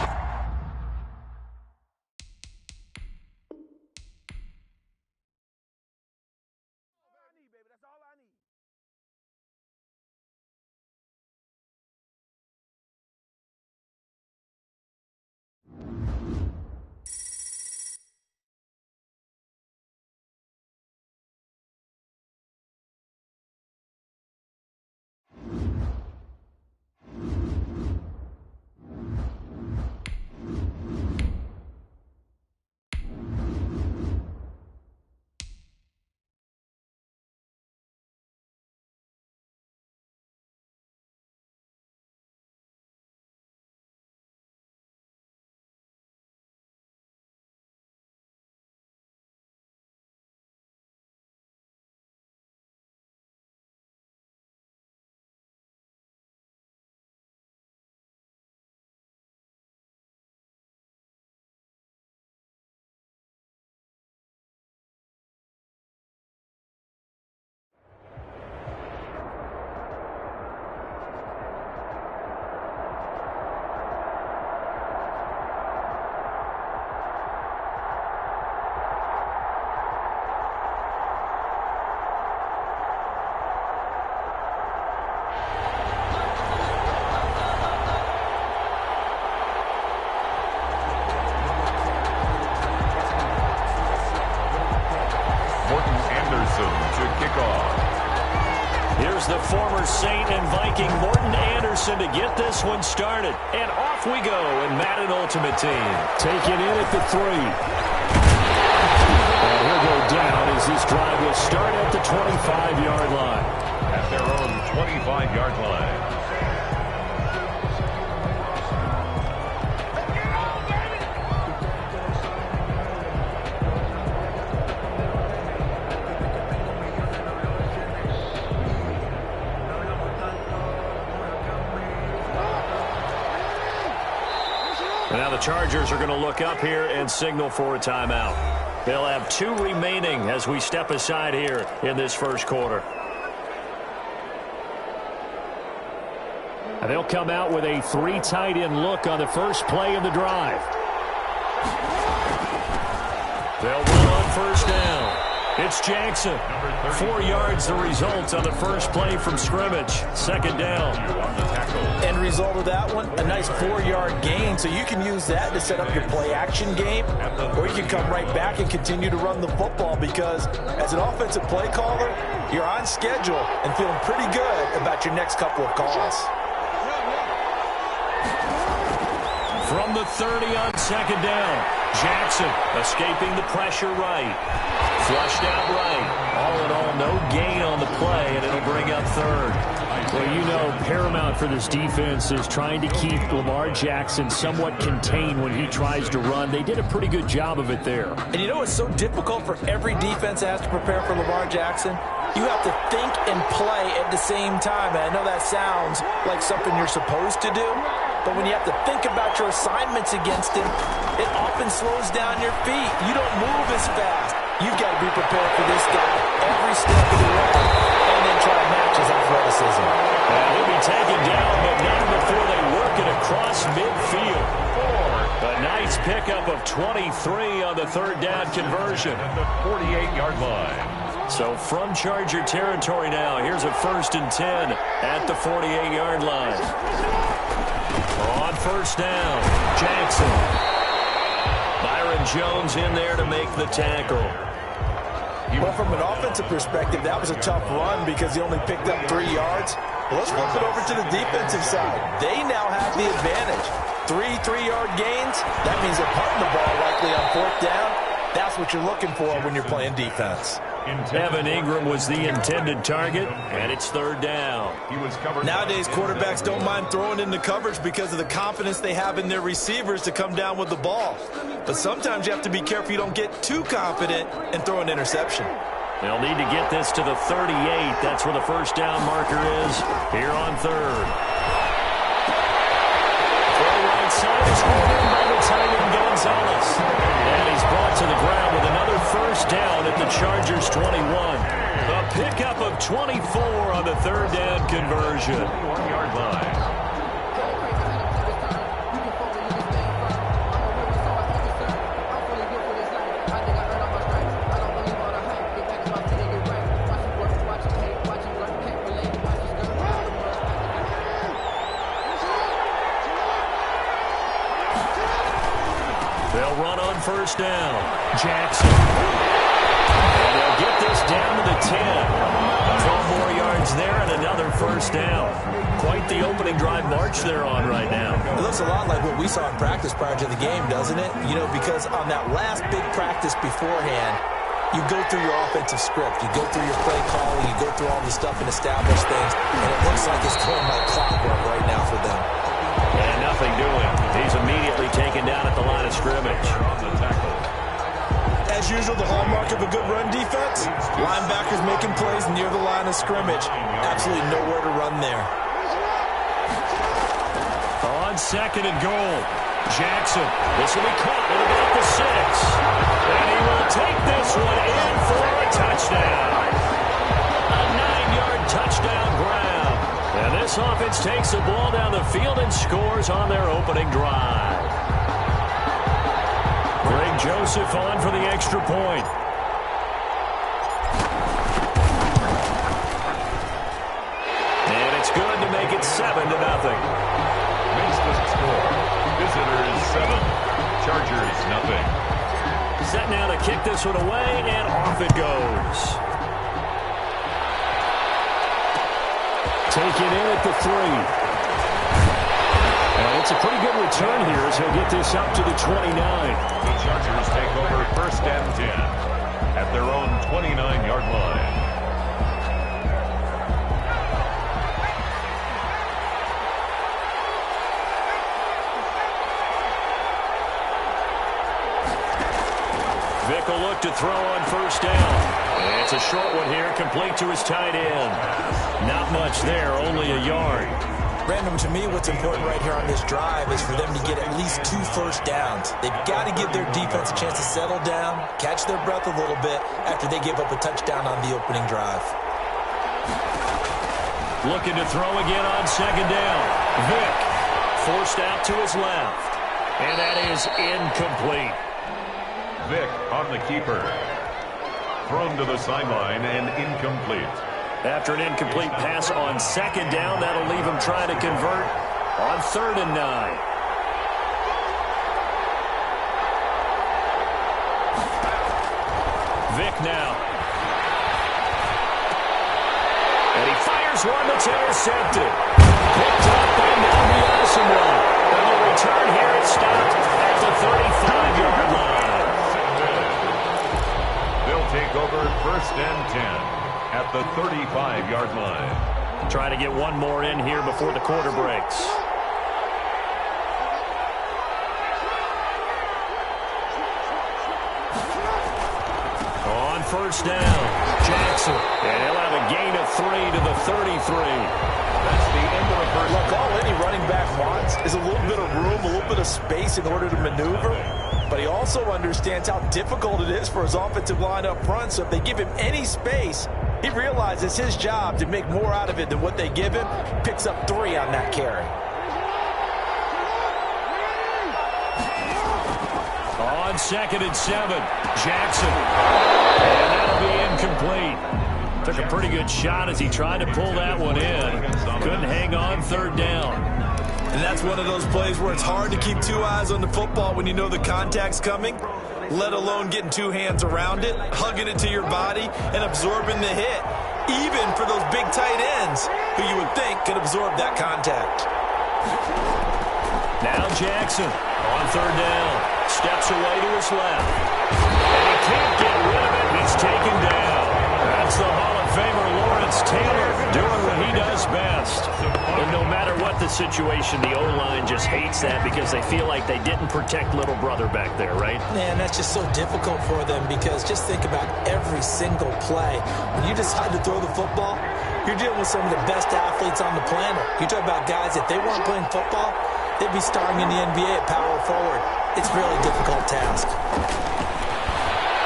S2: Jackson to kick off.
S1: Here's the former Saint and Viking Morten Andersen to get this one started. And off we go in Madden Ultimate Team. Taken in at the 3. And he'll go down as this drive will start at the 25-yard line.
S2: At their own 25-yard line.
S1: Now the Chargers are going to look up here and signal for a timeout. They'll have 2 remaining as we step aside here in this first quarter. And they'll come out with a 3 tight end look on the first play of the drive. They'll run on first down. It's Jackson. 4 yards the result on the first play from scrimmage. Second down.
S4: End result of that one, a nice 4-yard gain. So you can use that to set up your play-action game, or you can come right back and continue to run the football because as an offensive play caller, you're on schedule and feeling pretty good about your next couple of calls.
S1: From the 30 on second down, Jackson escaping the pressure right. Flushed out right. All in all, no gain on the play, and it'll bring up third. Well, you know, paramount for this defense is trying to keep Lamar Jackson somewhat contained when he tries to run. They did a pretty good job of it there.
S4: And you know it's so difficult for every defense that has to prepare for Lamar Jackson? You have to think and play at the same time. And I know that sounds like something you're supposed to do, but when you have to think about your assignments against him, it often slows down your feet. You don't move as fast. You've got to be prepared for this guy every step of the way and then try to match his athleticism.
S1: He'll be taken down, but not before they work it across midfield. A nice pickup of 23 on the third down conversion.
S2: At the 48-yard line.
S1: So from Charger territory now, here's a 1st and 10 at the 48-yard line. On first down, Jackson. Byron Jones in there to make the tackle.
S4: Well, from an offensive perspective, that was a tough run because he only picked up 3 yards. Well, let's flip it over to the defensive side. They now have the advantage. 3 3-yard gains, that means they're punting the ball likely on 4th down. That's what you're looking for when you're playing defense.
S1: Evan Ingram was the intended target, and it's 3rd down.
S4: Nowadays, quarterbacks don't mind throwing into coverage because of the confidence they have in their receivers to come down with the ball. But sometimes you have to be careful you don't get too confident and throw an interception.
S1: They'll need to get this to the 38. That's where the first down marker is here on 3rd. Throw right side is called in by the tight end Gonzalez. And he's brought to the ground with another first down at the Chargers 21. A pickup of 24 on the 3rd down conversion.
S2: 1-yard line.
S1: They'll run on first down. Jackson. And they'll get this down to the 10. 12 more yards there and another first down. Quite the opening drive march they're on right now.
S4: It looks a lot like what we saw in practice prior to the game, doesn't it? You know, because on that last big practice beforehand, you go through your offensive script. You go through your play calling. You go through all the stuff and establish things. And it looks like it's going like clockwork right now for them.
S1: And nothing doing. He's immediately taken down at the line of scrimmage.
S4: As usual, the hallmark of a good run defense, linebackers making plays near the line of scrimmage. Absolutely nowhere to run there.
S1: On 2nd and goal, Jackson. This will be caught at about the 6. And he will take this one in for a touchdown. A 9-yard touchdown grab. And this offense takes the ball down the field and scores on their opening drive. Greg Joseph on for the extra point. And it's good to make it 7-0.
S2: Makes the score. Visitors 7. Chargers nothing.
S1: Set now to kick this one away, and off it goes. take it in at the 3. And it's a pretty good return here as he'll get this up to the 29.
S2: The Chargers take over 1st and 10 at their own 29-yard line.
S1: Vick will look to throw on 1st down. It's a short one here, complete to his tight end. Not much there, only a yard.
S3: Random, to me, what's important right here on this drive is for them to get at least 2 first downs. They've got to give their defense a chance to settle down, catch their breath a little bit after they give up a touchdown on the opening drive.
S1: Looking to throw again on 2nd down. Vick forced out to his left. And that is incomplete.
S2: Vick on the keeper. Thrown to the sideline and incomplete.
S1: After an incomplete pass on 2nd down, that'll leave him trying to convert on 3rd and 9. Vick now. And he fires one that's intercepted. Picked up by Nabi Asamoah. And the return here is stopped at the 35-yard line.
S2: They'll take over 1st and 10 at the 35-yard line.
S1: Trying to get one more in here before the quarter breaks. On 1st down, Jackson. And he'll have a gain of 3 to the 33.
S2: That's the end of the first.
S4: Look, all any running back wants is a little bit of room, a little bit of space in order to maneuver. But he also understands how difficult it is for his offensive line up front. So if they give him any space, he realizes his job to make more out of it than what they give him. Picks up 3 on that carry.
S1: On 2nd and 7, Jackson. And that'll be incomplete. Took a pretty good shot as he tried to pull that one in. Couldn't hang on 3rd down.
S4: And that's one of those plays where it's hard to keep 2 eyes on the football when you know the contact's coming, let alone getting 2 hands around it, hugging it to your body, and absorbing the hit, even for those big tight ends who you would think could absorb that contact.
S1: Now Jackson on 3rd down. Steps away to his left. And he can't get rid of it. He's taken down. That's the Hall of Famer Lawrence Taylor doing what he does best. And no matter what the situation, the O-line just hates that because they feel like they didn't protect little brother back there, right?
S3: Man, that's just so difficult for them because just think about every single play. When you decide to throw the football, you're dealing with some of the best athletes on the planet. You talk about guys, if they weren't playing football, they'd be starring in the NBA at power forward. It's a really difficult task.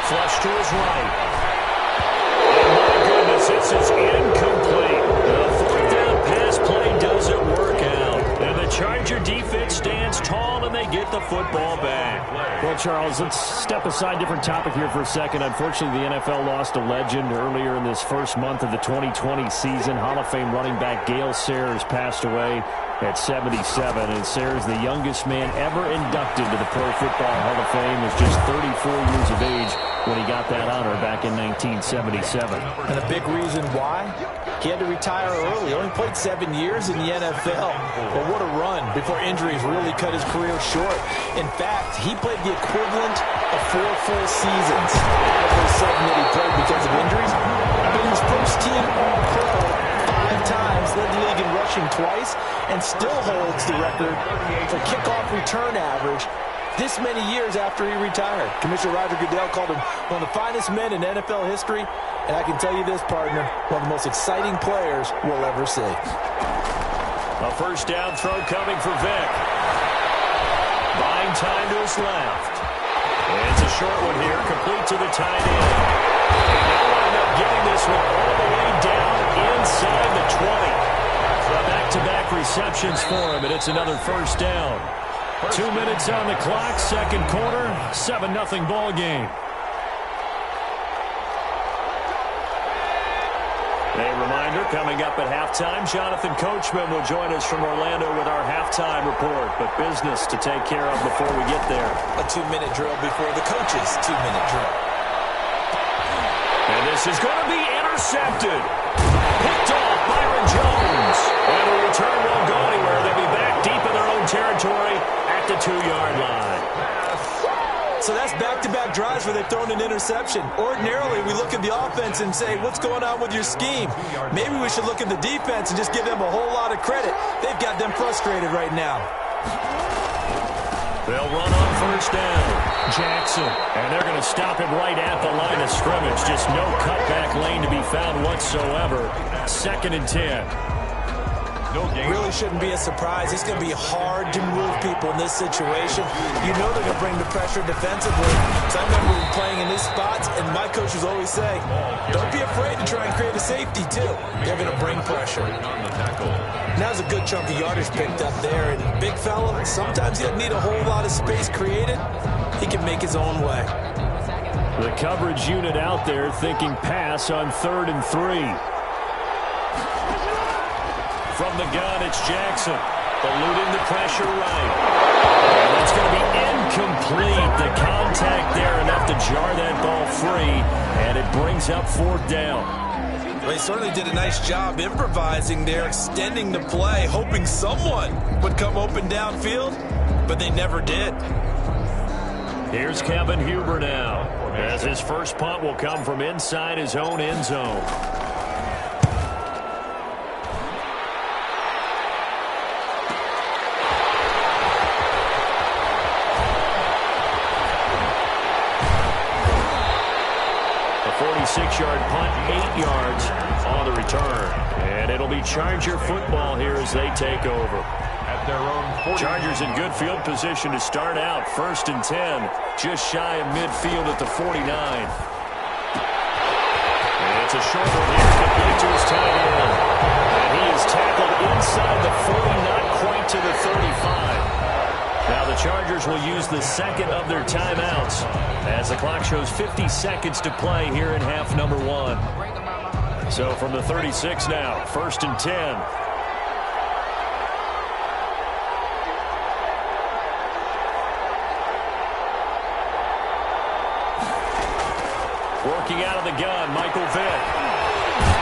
S1: Flush to his right. Oh, my goodness, this is incomplete. The 4th down pass play doesn't work out. And the Charger defense stands tall, and they get the football back.
S7: Well, Charles, let's step aside, different topic here for a second. Unfortunately, the NFL lost a legend earlier in this first month of the 2020 season. Hall of Fame running back Gale Sayers passed away at 77, and Sayers, the youngest man ever inducted to the Pro Football Hall of Fame, was just 34 years of age when he got that honor back in 1977.
S3: And a big reason why? He had to retire early. He only played 7 years in the NFL. But what a run before injuries really cut his career short. In fact, he played the equivalent of 4 full seasons. Every 7 that he played because of injuries. But he was first team All-Pro 5 times, led the league in rushing twice, and still holds the record for kickoff return average this many years after he retired. Commissioner Roger Goodell called him one of the finest men in NFL history, and I can tell you this, partner, one of the most exciting players we'll ever see.
S1: A 1st down throw coming for Vick. Buying time to his left. And it's a short one here, complete to the tight end. And they'll wind up getting this one all the way down inside the 20. So back-to-back receptions for him, and it's another 1st down. 2 minutes on the clock, 2nd quarter, 7-0 ball game. A reminder, coming up at halftime, Jonathan Coachman will join us from Orlando with our halftime report, but business to take care of before we get there.
S3: A 2-minute drill before the coach's 2-minute drill.
S1: And this is going to be intercepted. Picked off Byron Jones. return won't go anywhere. They'll be back deep in their own territory at the 2-yard line.
S4: So that's back-to-back drives where they've thrown an interception. Ordinarily, we look at the offense and say, what's going on with your scheme? Maybe we should look at the defense and just give them a whole lot of credit. They've got them frustrated right now.
S1: They'll run on first down. Jackson. And they're going to stop him right at the line of scrimmage. Just no cutback lane to be found whatsoever. 2nd and 10.
S4: Really shouldn't be a surprise. It's going to be hard to move people in this situation. You know they're going to bring the pressure defensively. So I remember playing in these spots, and my coach was always saying, don't be afraid to try and create a safety, too. They're going to bring pressure. Now there's a good chunk of yardage picked up there. And big fella, sometimes he doesn't need a whole lot of space created. He can make his own way.
S7: The coverage unit out there thinking pass on 3rd and 3.
S1: From the gun, it's Jackson. Eluding the pressure right. And that's going to be incomplete. The contact there enough to jar that ball free. And it brings up 4th down.
S4: Well, he certainly did a nice job improvising there, extending the play, hoping someone would come open downfield, but they never did.
S1: Here's Kevin Huber now, as his first punt will come from inside his own end zone. A 46-yard punt, 8 yards on the return. And it'll be Charger football here as they take over.
S2: At their own 40.
S1: Chargers in good field position to start out. 1st and 10, just shy of midfield at the 49. And it's a short one here, complete to his tight end. And he is tackled inside the 40, not quite to the 35. Now the Chargers will use the 2nd of their timeouts as the clock shows 50 seconds to play here in half number 1. So from the 36 now, 1st and 10. Working out of the gun, Michael Vick.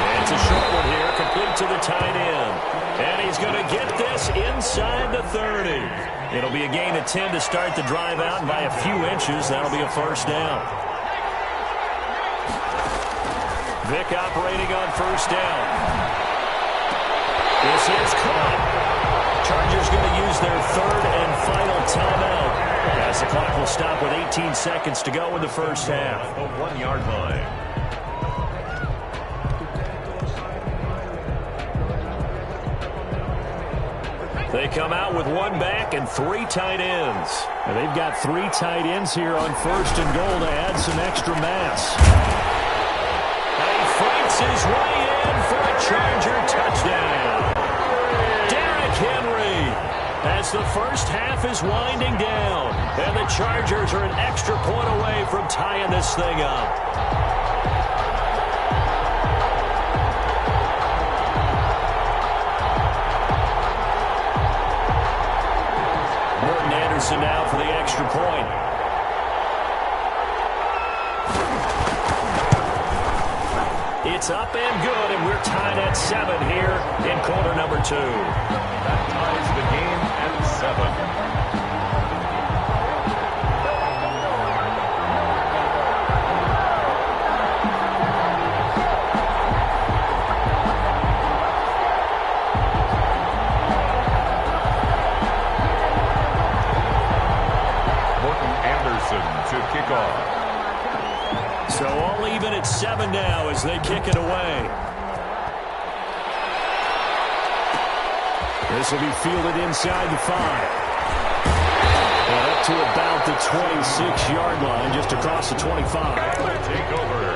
S1: And it's a short one here, complete to the tight end. And he's going to get this inside the 30. It'll be a gain of 10 to start the drive out, and by a few inches, that'll be a 1st down. Vick operating on 1st down. This is caught. Chargers going to use their 3rd and final timeout as the clock will stop with 18 seconds to go in the first half.
S2: The 1-yard line.
S1: They come out with 1 back and 3 tight ends.
S7: And they've got 3 tight ends here on 1st and goal to add some extra mass.
S1: And he fights his way in for a Charger touchdown. Derrick Henry, as the first half is winding down. And the Chargers are an extra point away from tying this thing up. Now for the extra point. It's up and good, and we're tied at 7 here in quarter number 2.
S2: That ties the game at 7. To kick off.
S1: So all even at 7 now as they kick it away. This will be fielded inside the 5. And up to about the 26-yard line, just across the 25.
S2: Take over.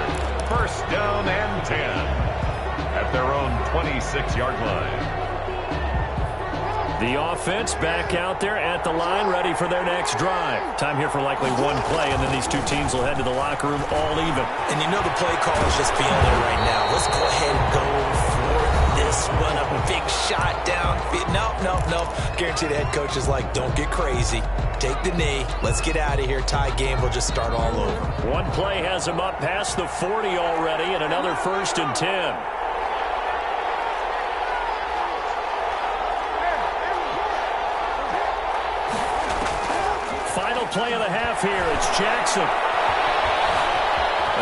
S2: 1st down and 10 at their own 26-yard line.
S1: The offense back out there at the line, ready for their next drive. Time here for likely 1 play, and then these 2 teams will head to the locker room all even.
S4: And you know the play call is just feeling it right now. Let's go ahead and go for this one. A big shot down. Nope. Guarantee the head coach is like, don't get crazy. Take the knee. Let's get out of here. Tie game. We'll just start all over.
S1: 1 play has him up past the 40 already, and another 1st and 10. play of the half here. It's Jackson.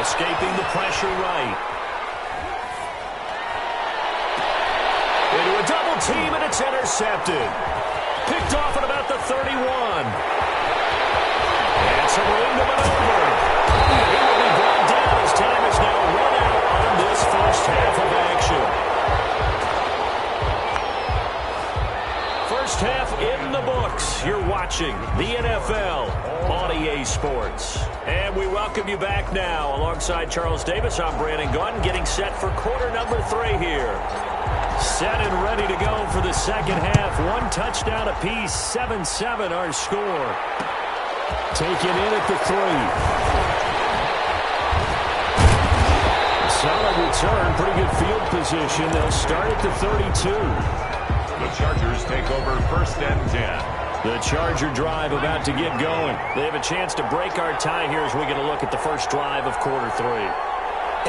S1: Escaping the pressure right. Into a double team, and it's intercepted. Picked off at about the 31. And some room to maneuver. And he will be brought down as time is now run out on this first half of action. First half in the books. You're watching the NFL on EA Sports. And we welcome you back now. Alongside Charles Davis, I'm Brandon Gaudin, getting set for quarter number 3 here. Set and ready to go for the second half. 1 touchdown apiece, 7-7 our score. Taken in at the 3. Solid return, pretty good field position. They'll start at the 32.
S2: The Chargers take over first and 10.
S1: The Charger drive about to get going. They have a chance to break our tie here as we get a look at the first drive of quarter 3.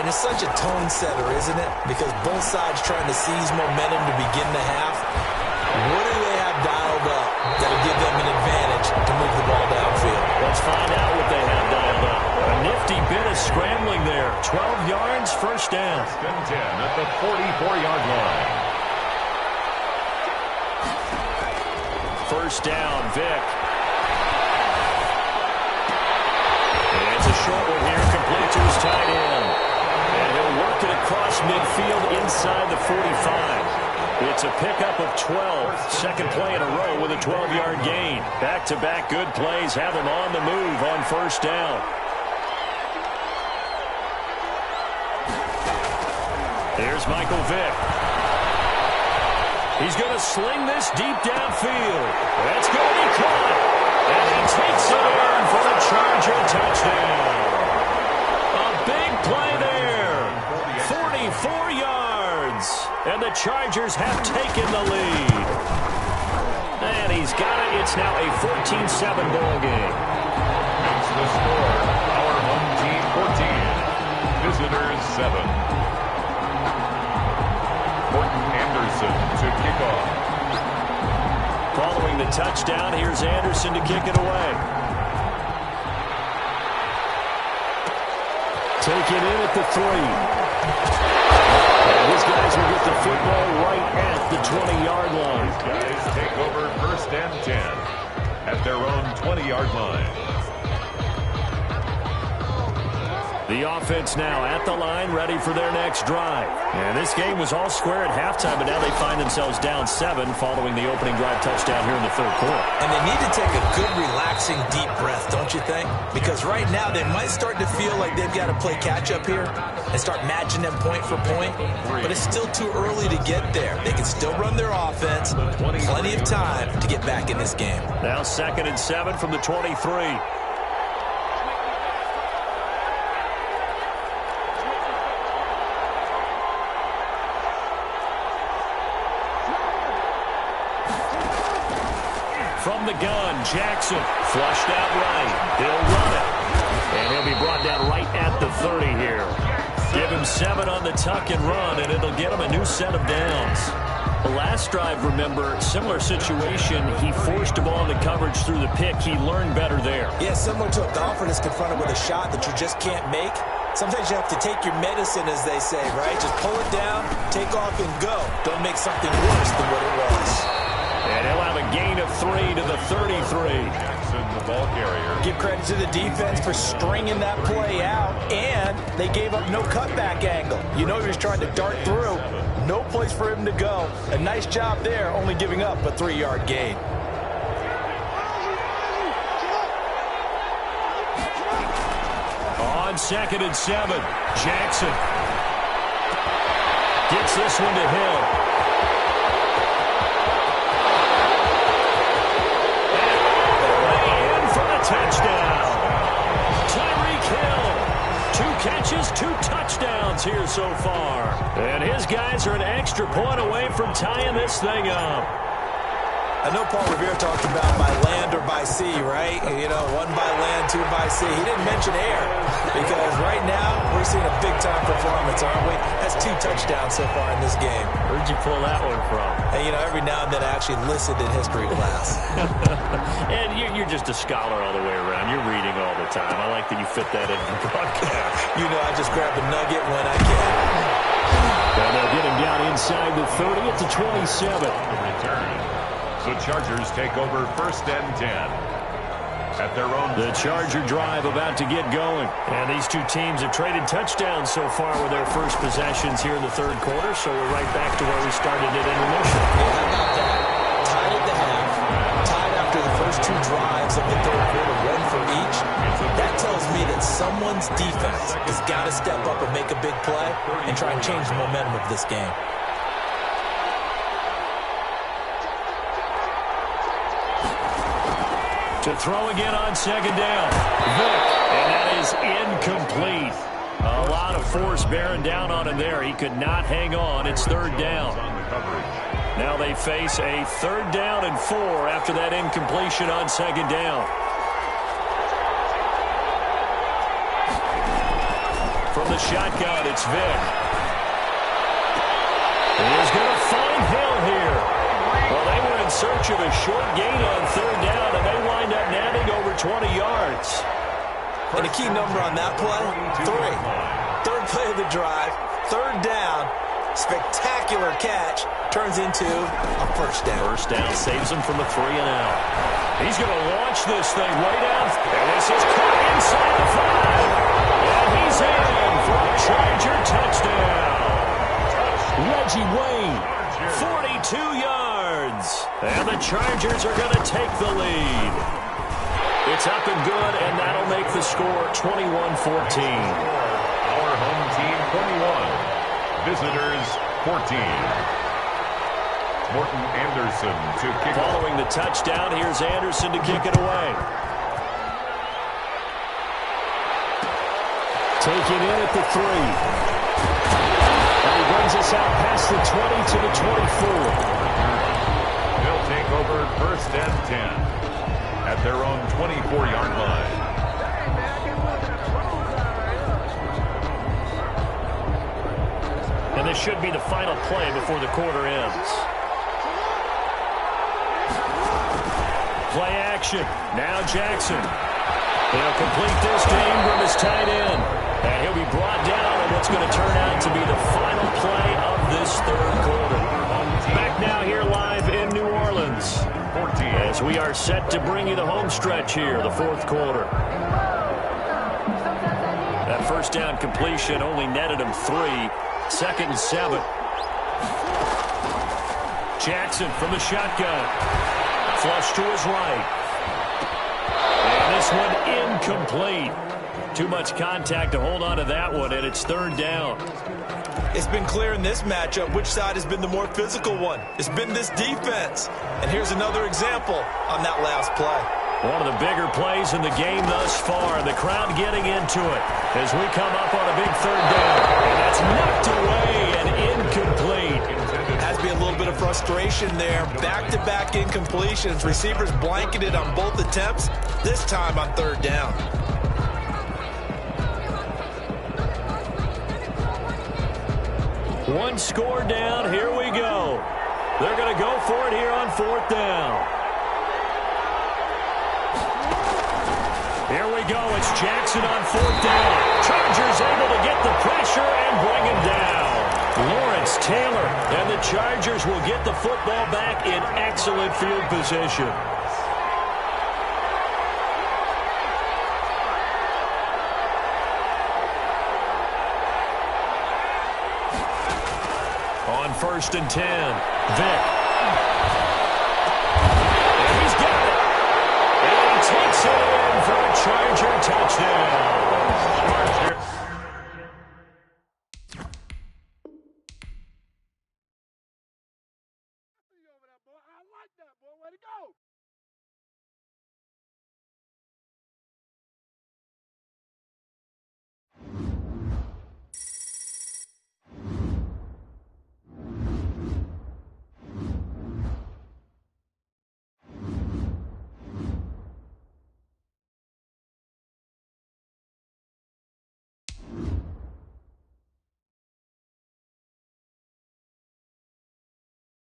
S3: And it's such a tone setter, isn't it? Because both sides trying to seize momentum to begin the half. What do they have dialed up that'll give them an advantage to move the ball downfield?
S1: Let's find out what they have dialed up. A nifty bit of scrambling there. 12 yards, first down.
S2: First and 10 at the 44-yard line.
S1: First down, Vick. And it's a short one here, complete to his tight end. And he'll work it across midfield inside the 45. It's a pickup of 12. Second play in a row with a 12-yard gain. Back-to-back good plays have him on the move on first down. Here's Michael Vick. He's going to sling this deep downfield. That's going to be caught. And he takes it in for a Charger touchdown. A big play there. 44 yards. And the Chargers have taken the lead. And he's got it. It's now a 14-7 ball game.
S2: Makes the score. Our home team 14. Visitors 7. Anderson to kick off.
S1: Following the touchdown, here's Anderson to kick it away. Taken in at the 3. And these guys will get the football right at the 20-yard line.
S2: These guys take over first and 10 at their own 20-yard line.
S1: The offense now at the line, ready for their next drive. And this game was all square at halftime, but now they find themselves down 7 following the opening drive touchdown here in the third quarter.
S3: And they need to take a good, relaxing, deep breath, don't you think? Because right now they might start to feel like they've got to play catch-up here and start matching them point for point. But it's still too early to get there. They can still run their offense. Plenty of time to get back in this game.
S1: Now 2nd and 7 from the 23. From the gun, Jackson flushed out right. He'll run it. And he'll be brought down right at the 30 here. Give him 7 on the tuck and run, and it'll get him a new set of downs. The last drive, remember, similar situation. He forced a ball into coverage through the pick. He learned better there.
S3: Yeah, similar to a golfer that's confronted with a shot that you just can't make. Sometimes you have to take your medicine, as they say, right? Just pull it down, take off, and go. Don't make something worse than what it was.
S1: And he'll have a gain of 3 to the 33.
S2: Jackson, the ball carrier.
S4: Give credit to the defense for stringing that play out, and they gave up no cutback angle. You know he was trying to dart through. No place for him to go. A nice job there, only giving up a 3-yard gain.
S1: On 2nd and 7, Jackson gets this one to Hill. Touchdown. Tyreek Hill. 2 catches, 2 touchdowns here so far. And his guys are an extra point away from tying this thing up.
S3: I know Paul Revere talked about by land or by sea, right? You know, 1 by land, 2 by sea. He didn't mention air.
S4: Because right now, we're seeing a big-time performance, aren't we? That's 2 touchdowns so far in this game.
S7: Where'd you pull that one from?
S4: And, you know, every now and then I actually listened in history class.
S7: And you're just a scholar all the way around. You're reading all the time. I like that you fit that in the broadcast.
S4: You know, I just grab a nugget when I can.
S7: And they'll get him down inside the 30 at the 27.
S2: Return. So Chargers take over 1st and 10. At their own.
S7: The Charger drive about to get going. And these two teams have traded touchdowns so far with their first possessions here in the 3rd quarter, so we're right back to where we started at intermission.
S4: Yeah, how about that? Tied at the half, tied after the first 2 drives of the 3rd quarter, 1 for each. That tells me that someone's defense has got to step up and make a big play and try and change the momentum of this game.
S1: To throw again on 2nd down. Vick, and that is incomplete. A lot of force bearing down on him there. He could not hang on. It's 3rd down. Now they face a 3rd down and 4 after that incompletion on 2nd down. From the shotgun, it's Vick. He's going to find Hill here. Well, they were in search of a short gain on 3rd down, and they wind up nabbing over 20 yards.
S4: And the key number on that play, 3. 3rd play of the drive, 3rd down, spectacular catch, turns into a 1st down.
S1: 1st down saves him from a 3-and-out. He's going to launch this thing way down. And this is caught inside the 5. And he's in for a Charger touchdown. Reggie Wayne, 42 yards. And the Chargers are going to take the lead. It's up and good, and that'll make the score 21-14.
S2: Our home team 21. Visitors 14. Morton Anderson to kick off.
S1: Following the touchdown, here's Anderson to kick it away.
S7: Taken in at the 3. And he brings us out past the 20 to the 24.
S2: They'll take over 1st and 10 at their own 24-yard line.
S7: And this should be the final play before the quarter ends.
S1: Play action. Now Jackson. He'll complete this to Ingram as tight end. And he'll be brought down on what's going to turn out to be the final play of this 3rd quarter. Back now here live in New Orleans.
S2: 14.
S1: As we are set to bring you the home stretch here, the 4th quarter. That 1st down completion only netted him 3. 2nd and 7. Jackson from the shotgun. Flush to his right. And this one incomplete. Too much contact to hold on to that one, and it's 3rd down.
S4: It's been clear in this matchup which side has been the more physical one. It's been this defense. And here's another example on that last play.
S1: One of the bigger plays in the game thus far. The crowd getting into it as we come up on a big 3rd down. And that's knocked away and incomplete.
S4: Has to be a little bit of frustration there. Back-to-back incompletions. Receivers blanketed on both attempts, this time on 3rd down.
S1: One score down. Here we go. They're going to go for it here on 4th down. Here we go. It's Jackson on 4th down. Chargers able to get the pressure and bring him down. Lawrence Taylor, and the Chargers will get the football back in excellent field position. On 1st and 10, Vick. And he's got it. And he takes it in for a Charger touchdown.